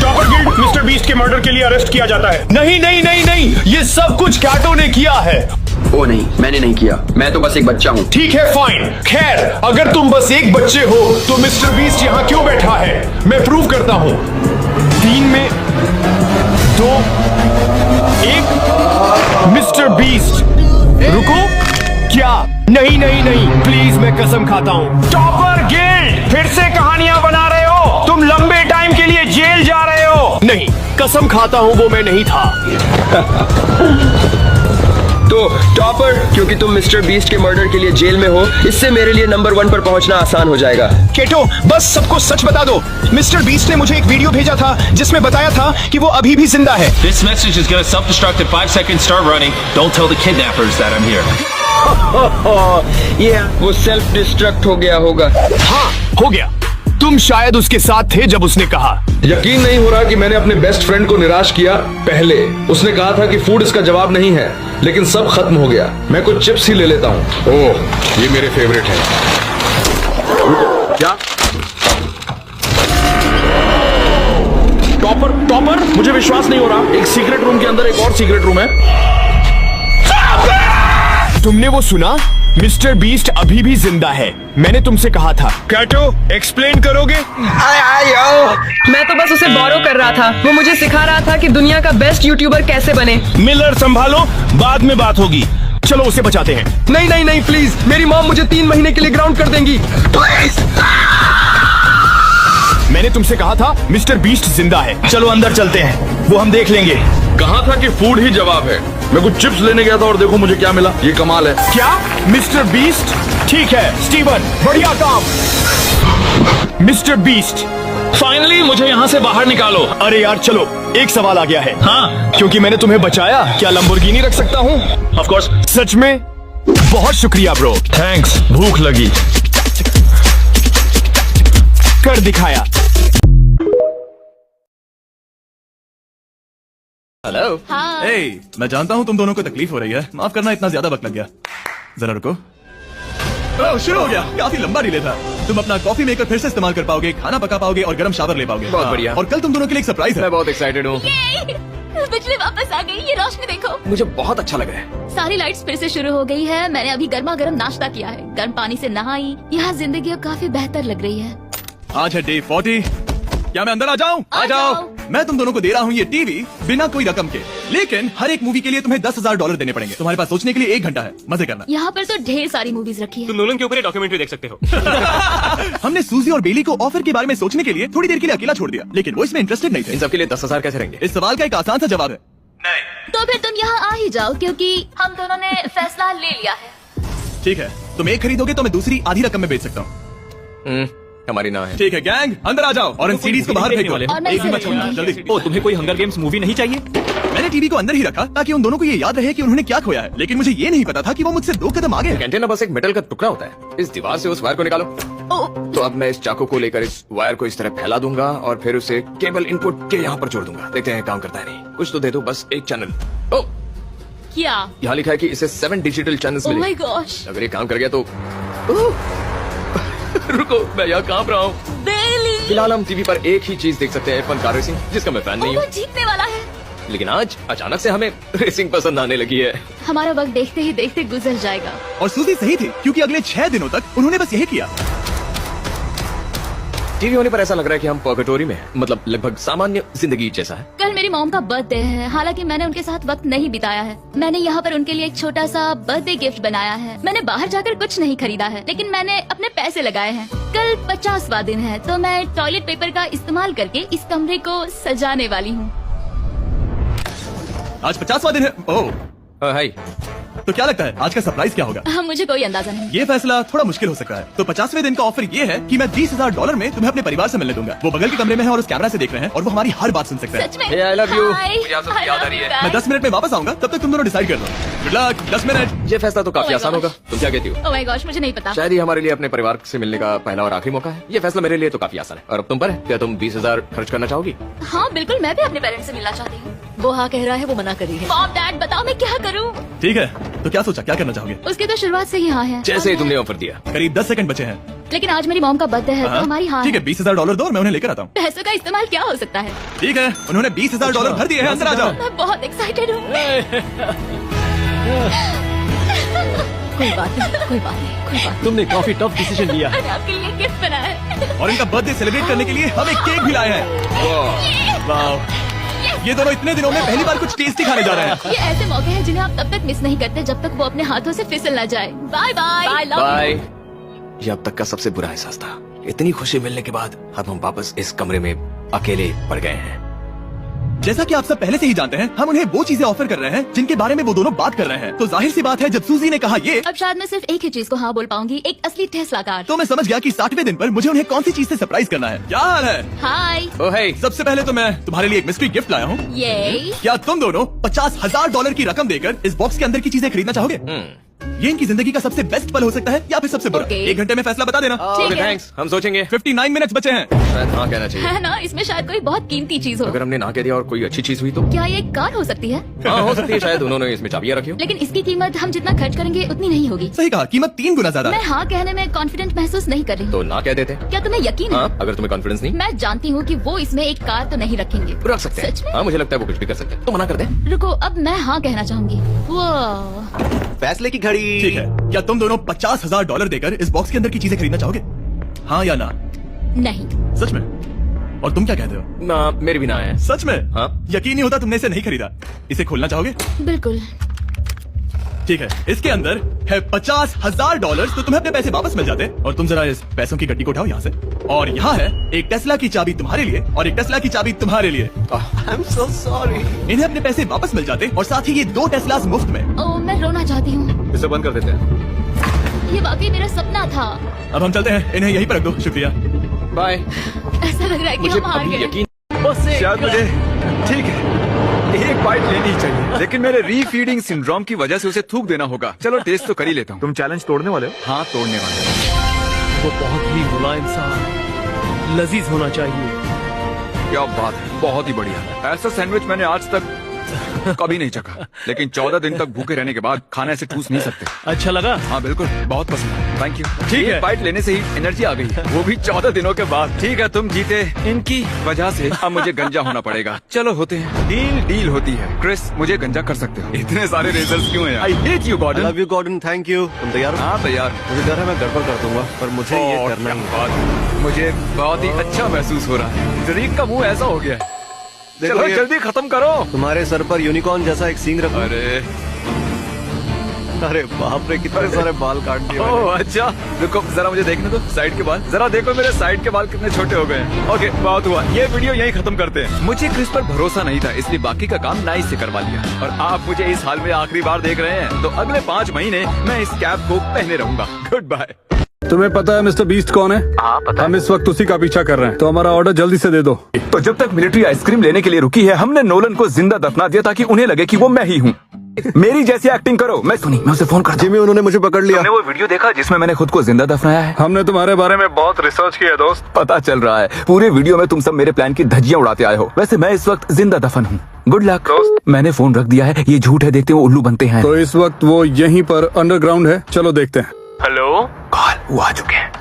C: टॉपर गिल्ड मिस्टर बीस्ट के मर्डर के लिए अरेस्ट किया जाता है।
A: नहीं नहीं नहीं नहीं, ये सब कुछ कैटो ने किया है।
I: ओ नहीं, मैंने नहीं किया। मैं तो बस एक बच्चा हूँ।
A: ठीक है, फाइन। खैर, अगर तुम बस एक बच्चे हो तो मिस्टर बीस्ट यहाँ क्यों बैठा है? मैं प्रूव करता हूँ। 3 में 2 1। मिस्टर बीस्ट, रुको। क्या? नहीं नहीं नहीं, प्लीज, मैं कसम खाता हूँ।
C: टॉपर गिल्ड, फिर से कहानियां बना रहे हो। तुम लंबे टाइम के लिए जेल जा रहे हो।
A: नहीं, कसम खाता हूँ, वो मैं नहीं था।
I: तो टॉपर, क्योंकि तुम मिस्टर बीस्ट के मर्डर के लिए जेल में हो, इससे मेरे लिए नंबर 1 पर पहुंचना आसान हो जाएगा।
A: केटो, बस सबको सच बता दो। मिस्टर बीस्ट ने मुझे एक वीडियो भेजा था जिसमें बताया था कि वो अभी भी जिंदा है।
E: This message is going to self-destruct in 5 seconds. Start running. Don't tell the kidnappers that I'm here.
I: ये वो सेल्फ डिस्ट्रक्ट हो गया होगा।
A: हाँ, हो गया। तुम शायद उसके साथ थे जब उसने कहा।
D: यकीन नहीं हो रहा कि मैंने अपने बेस्ट फ्रेंड को निराश किया। पहले उसने कहा था कि फूड इसका जवाब नहीं है, लेकिन सब खत्म हो गया। मैं कुछ चिप्स ही ले लेता हूँ। ओह, ये मेरे फेवरेट हैं। क्या? टॉपर, मुझे विश्वास नहीं हो रहा। एक सीक्रेट रूम के अंदर एक और सीक्रेट रूम है।
A: तुमने वो सुना? मिस्टर बीस्ट अभी भी जिंदा है। मैंने तुमसे कहा था।
C: कैटो, एक्सप्लेन करोगे?
L: मैं तो बस उसे बोरो कर रहा था। वो मुझे सिखा रहा था कि दुनिया का बेस्ट यूट्यूबर कैसे बने।
C: मिलर, संभालो, बाद में बात होगी।
A: चलो उसे बचाते हैं।
I: नहीं नहीं नहीं, प्लीज, मेरी मॉम मुझे 3 महीने के लिए ग्राउंड कर देंगी।
A: मैंने तुमसे कहा था मिस्टर बीस्ट जिंदा है।
C: चलो अंदर चलते हैं, वो हम देख लेंगे।
D: कहा था कि फूड ही जवाब है। मैं कुछ चिप्स लेने गया था और देखो मुझे क्या मिला। ये कमाल है।
A: क्या? Mister beast? ठीक है स्टीवन, बढ़िया काम। मिस्टर बीस्ट,
B: फाइनली मुझे यहाँ से बाहर निकालो।
A: अरे यार चलो, एक सवाल आ गया है।
B: हाँ,
A: क्योंकि मैंने तुम्हें बचाया, क्या लंबोर्गिनी रख सकता हूँ?
B: Of course.
A: सच में? बहुत शुक्रिया ब्रो।
B: थैंक्स, भूख लगी।
A: कर दिखाया।
M: हेलो। hey, मैं जानता हूँ तुम दोनों को तकलीफ हो रही है। माफ करना, इतना ज्यादा वक्त लग गया। जरा रुको। ओह, शुरू हो गया। काफी लंबा रिले था। तुम अपना कॉफी मेकर फिर से इस्तेमाल कर पाओगे, खाना पका पाओगे और गर्म शावर ले पाओगे।
E: बहुत बढ़िया।
M: और कल तुम दोनों के लिए एक सरप्राइज है।
E: मैं बहुत एक्साइटेड हूँ।
N: बिजली वापस आ गई। ये रोशनी देखो।
E: मुझे बहुत अच्छा लगा है।
N: सारी लाइट्स फिर से शुरू हो गई है। मैंने अभी गर्मा गर्म नाश्ता किया है, गर्म पानी से नहाई। यहाँ जिंदगी अब काफी बेहतर लग रही है।
M: आज है डे 40। क्या मैं अंदर आ जाऊं?
N: आ जाओ।
M: मैं तुम दोनों को दे रहा हूँ ये टीवी बिना कोई रकम के, लेकिन हर एक मूवी के लिए तुम्हें $10,000 देने पड़ेंगे। तुम्हारे पास सोचने के लिए 1 घंटा है। मजे करना।
N: यहाँ पर तो ढेर सारी मूवीज रखी है।
E: तुम नोलन के ऊपर डॉक्यूमेंट्री देख सकते हो।
M: हमने सूजी और बेली को ऑफर के बारे में सोचने के लिए थोड़ी देर के लिए अकेला छोड़ दिया, लेकिन वो इसमें इंटरेस्टेड नहीं थे।
E: इन सब के लिए 10,000 कैसे रहेंगे?
M: इस सवाल का एक आसान सा जवाब है
N: तो फिर तुम यहाँ आ ही जाओ, क्योंकि हम दोनों ने फैसला ले लिया है।
M: ठीक है, तुम एक खरीदोगे तो मैं दूसरी आधी रकम में बेच सकता हूँ।
E: हमारी ना है।
M: ठीक है गैंग, अंदर आ जाओ और इन सीडीज को बाहर फेंको।
N: एक भी मत छोड़ना,
M: जल्दी।
E: ओ, तुम्हें कोई हंगर गेम्स मूवी नहीं चाहिए?
M: मैंने टीवी को अंदर ही रखा ताकि उन दोनों को ये याद रहे कि उन्होंने क्या खोया है, लेकिन मुझे ये नहीं पता था कि वो मुझसे 2 कदम आगे है।
E: एंटेना बस एक मेटल का टुकड़ा होता है। इस दीवार से उस वायर को निकालो। तो अब मैं इस चाकू को लेकर इस वायर को इस तरह फैला दूंगा और फिर उसे केबल इनपुट के यहाँ पर जोड़ दूंगा। देखते हैं काम करता है नहीं। कुछ तो दे दो, बस एक चैनल। ओ,
N: क्या?
E: यहाँ लिखा है कि इसे 7 डिजिटल चैनल्स
N: Oh
E: मिले।
N: my gosh!
E: अगर ये काम कर गया तो रुको, मैं यहाँ कांप रहा हूँ।
N: बेली!
E: फिलहाल हम टीवी पर एक ही चीज देख सकते हैं, F1 कार रेसिंग, जिसका मैं फैन नहीं हूँ।
N: वो जीतने वाला है।
O: लेकिन आज अचानक से हमें रेसिंग पसंद आने लगी है।
N: हमारा वक्त देखते ही देखते गुजर जाएगा।
M: और सूजी सही थी, क्योंकि अगले 6 दिनों तक उन्होंने बस यही किया।
O: टीवी होने पर ऐसा लग रहा है कि हम पर्गेटोरी में हैं, मतलब लगभग सामान्य जिंदगी जैसा है।
N: कल मेरी मॉम का बर्थडे है, हालांकि मैंने उनके साथ वक्त नहीं बिताया है। मैंने यहाँ पर उनके लिए एक छोटा सा बर्थडे गिफ्ट बनाया है। मैंने बाहर जाकर कुछ नहीं खरीदा है, लेकिन मैंने अपने पैसे लगाए हैं। कल 50वां दिन है, तो मैं टॉयलेट पेपर का इस्तेमाल करके इस कमरे को सजाने वाली हूँ।
M: आज 50वां दिन है। ओह
O: हाय,
M: तो क्या लगता है आज का सरप्राइज क्या होगा?
N: मुझे कोई अंदाजा नहीं।
M: ये फैसला थोड़ा मुश्किल हो सकता है। तो 50वें दिन का ऑफर ये है कि मैं $20,000 में तुम्हें अपने परिवार से मिलने दूंगा। वो बगल के कमरे में है और उस कैमरा से देख रहे हैं और वो हमारी हर बात सुन सकते हैं।
N: सच में?
O: आई लव यू।
N: Hi.
O: मुझे आप सबकी याद आ रही है।
M: मैं 10 मिनट में वापस आऊंगा, तब तक तुम दोनों डिसाइड कर लो। Good luck. 10 मिनट।
O: ये फैसला तो काफी
N: Oh my
O: आसान
N: gosh.
O: होगा। तुम क्या कहती हो?
N: ओह माय गॉश, मुझे नहीं पता।
O: शायद ये हमारे लिए अपने परिवार से मिलने का पहला और आखिरी मौका है। ये फैसला मेरे लिए तो काफी आसान है। और अब तुम पर है। क्या तुम 20,000 खर्च करना चाहोगी?
N: हाँ बिल्कुल, मैं भी अपने पेरेंट्स से मिलना चाहती हूँ।
K: वो हाँ कह रहा है, वो मना करी है।
N: मॉम डैड बताओ मैं क्या करूँ?
M: ठीक है, तो क्या सोचा, क्या करना चाहोगे?
N: उसकी तो शुरुआत से ही हाँ है।
O: जैसे ही तुमने ऑफर दिया।
M: करीब 10 सेकंड बचे हैं।
N: लेकिन आज मेरी मॉम का बर्थडे है, तो हमारी हाँ
M: ठीक
N: है।
M: है, $20,000 दो और मैं उन्हें लेकर आता हूँ।
N: पैसों का इस्तेमाल क्या हो सकता है?
M: ठीक है, उन्होंने $20,000 भर दिए हैं। अंदर आ जाओ।
N: मैं बहुत एक्साइटेड हूँ।
K: कोई बात नहीं, कोई बात नहीं, कोई बात
O: तुमने काफी टफ डिसीजन लिया।
N: मैंने आपके लिए गिफ्ट बनाया है।
M: और इनका बर्थडे सेलिब्रेट करने के लिए हम एक केक भी लाए हैं। वाह, ये दोनों इतने दिनों में पहली बार कुछ टेस्टी खाने जा रहे हैं।
N: ये ऐसे मौके हैं जिन्हें आप तब तक मिस नहीं करते जब तक वो अपने हाथों से फिसल ना जाए। Bye bye.
O: बाय। ये अब तक का सबसे बुरा एहसास था। इतनी खुशी मिलने के बाद अब हम वापस इस कमरे में अकेले पड़ गए हैं।
M: जैसा कि आप सब पहले से ही जानते हैं, हम उन्हें वो चीजें ऑफर कर रहे हैं जिनके बारे में वो दोनों बात कर रहे हैं। तो जाहिर सी बात है, जब सूजी ने कहा ये,
N: अब शायद मैं सिर्फ एक ही चीज को हाँ बोल पाऊंगी, एक असली टेस्ला कार।
M: तो मैं समझ गया कि 60वें दिन पर मुझे उन्हें कौन सी चीज से सरप्राइज करना है। क्या हाल है?
N: हाय।
O: ओह हे,
M: सबसे पहले तो मैं तुम्हारे लिए एक मिस्ट्री गिफ्ट लाया हूँ।
N: ये
M: क्या तुम दोनों $50,000 की रकम देकर इस बॉक्स के अंदर की चीजें खरीदना चाहोगे? ये इनकी जिंदगी का सबसे बेस्ट पल हो सकता है या फिर सबसे बुरा। 1 घंटे में फैसला बता देना।
N: ठीक है।
O: थैंक्स, हम सोचेंगे।
M: 59 मिनट्स बचे हैं।
O: शायद हाँ कहना चाहिए।
N: है ना, इसमें शायद कोई बहुत कीमती चीज हो।
O: अगर हमने ना कह दिया और कोई अच्छी चीज हुई तो?
N: क्या ये एक कार हो सकती है?
O: हाँ हो सकती है, शायद उन्होंने इसमें चाबियां रखी हो।
N: लेकिन इसकी कीमत हम जितना खर्च करेंगे उतनी नहीं होगी।
M: सही कहा, कीमत 3 गुना ज्यादा
N: मैं
M: है।
N: हाँ कहने में कॉन्फिडेंट महसूस नहीं कर रही हूँ।
O: तो ना कह देते।
N: क्या तुम्हें यकीन है?
O: हाँ, अगर तुम्हें कॉन्फिडेंस नहीं।
N: मैं जानती हूँ कि वो इसमें एक कार तो नहीं रखेंगे।
O: रख सकते
N: सच में?
O: हैं। हाँ मुझे लगता है वो कुछ भी कर सकते हैं। तो मना कर दे।
N: रुको, अब मैं हाँ कहना चाहूंगी। वो
G: फैसले की घड़ी।
M: ठीक है, क्या तुम दोनों $50,000 देकर इस बॉक्स के अंदर की चीजें खरीदना चाहोगे? हाँ या ना?
N: नहीं।
M: सच में? और तुम क्या कहते हो?
O: ना, मेरी भी ना है।
M: सच में?
O: हाँ।
M: यकीन नहीं होता तुमने इसे नहीं खरीदा। इसे खोलना चाहोगे?
N: बिल्कुल।
M: ठीक है, इसके अंदर है $50,000, तो तुम्हें अपने पैसे वापस मिल जाते। और तुम जरा इस पैसों की गड्डी को उठाओ यहाँ से। और यहाँ है एक टेस्ला की चाबी तुम्हारे लिए और एक टेस्ला की चाबी तुम्हारे लिए।
G: I'm so sorry.
M: इन्हें अपने पैसे वापस मिल जाते और साथ ही ये 2 टेस्लास मुफ्त में।
N: ओ, मैं रोना चाहती हूँ।
O: इसे बंद कर देते हैं।
N: ये वाकई मेरा सपना था।
M: अब हम चलते हैं, इन्हें यहीं पर रख दो। शुक्रिया।
O: बाय।
N: ऐसा लग रहा है कि
O: मुझे
N: हम हार
O: अभी
N: गए।
O: यकीन।
P: शायद मुझे ठीक है एक बाइट लेनी चाहिए, लेकिन मेरे रीफीडिंग सिंड्रोम की वजह से उसे थूक देना होगा। चलो टेस्ट तो कर ही लेता हूँ।
Q: तुम चैलेंज तोड़ने वाले हो?
P: हाँ तोड़ने वाले।
R: वो बहुत ही मुलायम सा लजीज होना चाहिए।
P: क्या बात है, बहुत ही बढ़िया। ऐसा सैंडविच मैंने आज तक कभी नहीं चखा, लेकिन 14 दिन तक भूखे रहने के बाद खाना ऐसे ठूस नहीं सकते।
R: अच्छा लगा?
P: हाँ बिल्कुल, बहुत पसंद है। Thank you.
R: ठीक है।
P: बाइट लेने से ही एनर्जी आ गई, वो भी 14 दिनों के बाद। ठीक है, तुम जीते। इनकी वजह से अब मुझे गंजा होना पड़ेगा। चलो होते हैं। डील होती है। क्रिस, मुझे गंजा कर सकते हो। इतने सारे रेजल्ट्स क्यों हैं? I hate you Gordon.
G: Love you Gordon. Thank you. तुम तैयार हो?
P: हाँ तैयार।
G: मुझे डर है मैं गड़बड़ कर दूंगा, पर मुझे ये करना ही।
P: मुझे बहुत ही अच्छा महसूस हो रहा है। जरीक का मुंह ऐसा हो गया है।
G: देखो
P: चलो
G: ये-
P: जल्दी खत्म करो।
G: तुम्हारे सर पर यूनिकॉर्न जैसा एक सींग रखो। अरे बाप रे, कितने सारे बाल काट दिए मैंने।
P: ओह अच्छा, रुको जरा मुझे देखने दो साइड के बाल। जरा देखो मेरे साइड के बाल कितने छोटे हो गए हैं। ओके, बहुत हुआ। ये वीडियो यहीं खत्म करते हैं। मुझे क्रिस पर भरोसा नहीं था, इसलिए बाकी का काम नाइस से करवा लिया। और आप मुझे इस हाल में आखिरी बार देख रहे हैं, तो अगले 5 महीने मैं इस कैप को पहने रहूंगा। Goodbye.
Q: तुम्हें पता है मिस्टर बीस्ट कौन है?
P: हाँ पता।
Q: हम इस वक्त उसी का पीछा कर रहे हैं, तो हमारा ऑर्डर जल्दी से दे दो।
P: तो जब तक मिलिट्री आइसक्रीम लेने के लिए रुकी है, हमने नोलन को जिंदा दफना दिया ताकि उन्हें लगे कि वो मैं ही हूँ। मेरी जैसी एक्टिंग करो। मैं उसे फोन करता हूँ।
G: जिमी, उन्होंने मुझे पकड़ लिया।
P: तुमने वो वीडियो देखा जिसमें मैंने खुद को जिंदा दफनाया है?
Q: हमने तुम्हारे बारे में बहुत रिसर्च किया दोस्त।
P: पता चल रहा है, पूरे वीडियो में तुम सब मेरे प्लान की धज्जियां उड़ाते आए हो। वैसे मैं इस वक्त जिंदा दफन हूँ। गुड लक दोस्त। मैंने फोन रख दिया है, ये झूठ है, देखते हो उल्लू बनते हैं।
Q: तो इस वक्त वो यहीं पर अंडरग्राउंड है, चलो देखते हैं।
P: हेलो कॉल, वो आ चुके हैं।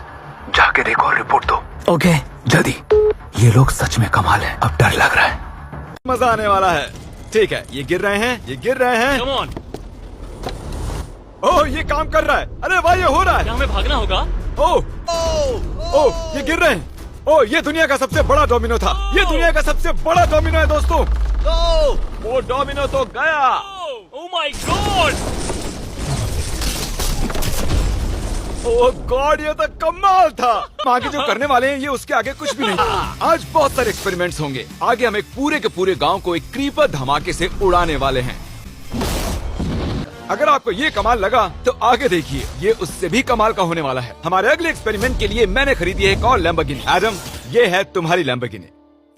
P: जाके देखो और रिपोर्ट दो। ओके जल्दी। ये लोग सच में कमाल है, अब डर लग रहा है।
M: मजा आने वाला है।
P: ठीक है, ये गिर रहे हैं, ये गिर रहे हैं।
R: Come on.
P: ओह, ये काम कर रहा है। अरे वाह, ये हो रहा है।
R: क्या हमें भागना होगा?
P: ओह, ये गिर रहे हैं। ओह, ये दुनिया का सबसे बड़ा डोमिनो था। ये दुनिया का सबसे बड़ा डोमिनो है दोस्तों। वो डोमिनो तो गया।
R: Oh my God!
P: Oh God, ये तो कमाल था। आगे जो करने वाले हैं, ये उसके आगे कुछ भी नहीं। आज बहुत सारे एक्सपेरिमेंट्स होंगे। आगे हम एक पूरे के पूरे गांव को एक क्रीपर धमाके से उड़ाने वाले हैं। अगर आपको ये कमाल लगा तो आगे देखिए, ये उससे भी कमाल का होने वाला है। हमारे अगले एक्सपेरिमेंट के लिए मैंने खरीदी है एक और लैम्बोर्गिनी। एडम, ये है तुम्हारी लैम्बोर्गिनी।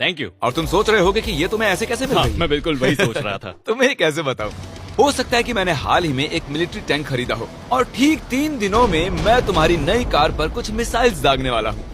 R: Thank you.
P: और तुम सोच रहे होगे कि ये तुम्हें ऐसे कैसे मिल रही है?
R: मैं बिल्कुल वही सोच रहा था।
P: तुम्हें कैसे बताऊं? हो सकता है कि मैंने हाल ही में एक मिलिट्री टैंक खरीदा हो और ठीक 3 दिनों में मैं तुम्हारी नई कार पर कुछ मिसाइल्स दागने वाला हूँ।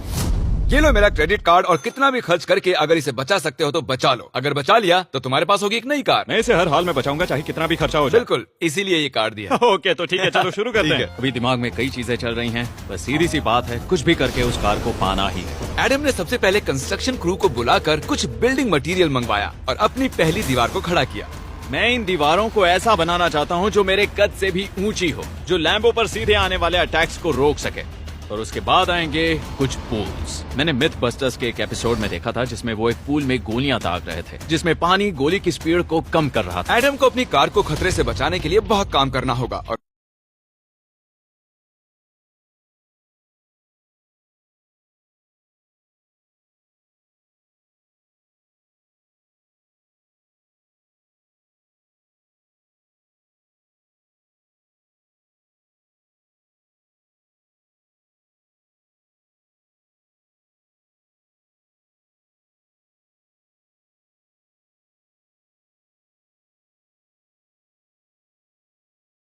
P: ये लो मेरा क्रेडिट कार्ड और कितना भी खर्च करके अगर इसे बचा सकते हो तो बचा लो। अगर बचा लिया तो तुम्हारे पास होगी एक नई कार।
R: मैं इसे हर हाल में बचाऊंगा, चाहे कितना भी खर्चा हो जाए।
P: बिल्कुल, इसीलिए ये कार्ड दिया।
R: ओके, तो ठीक है, चलो शुरू करते
P: ठीक
R: हैं।
P: है।
R: अभी दिमाग में कई चीजें चल रही हैं, बस सीधी सी बात है, कुछ भी करके उस कार को पाना ही है।
P: एडम ने सबसे पहले कंस्ट्रक्शन क्रू को बुलाकर कुछ बिल्डिंग मटेरियल मंगवाया और अपनी पहली दीवार को खड़ा किया।
R: मैं इन दीवारों को ऐसा बनाना चाहता हूँ जो मेरे कद से भी ऊंची हो, जो लैम्बो पर सीधे आने वाले अटैक्स को रोक सके। और उसके बाद आएंगे कुछ पूल्स। मैंने मिथ बस्टर्स के एक एपिसोड में देखा था जिसमें वो एक पूल में गोलियां दाग रहे थे, जिसमें पानी गोली की स्पीड को कम कर रहा था।
P: एडम को अपनी कार को खतरे से बचाने के लिए बहुत काम करना होगा और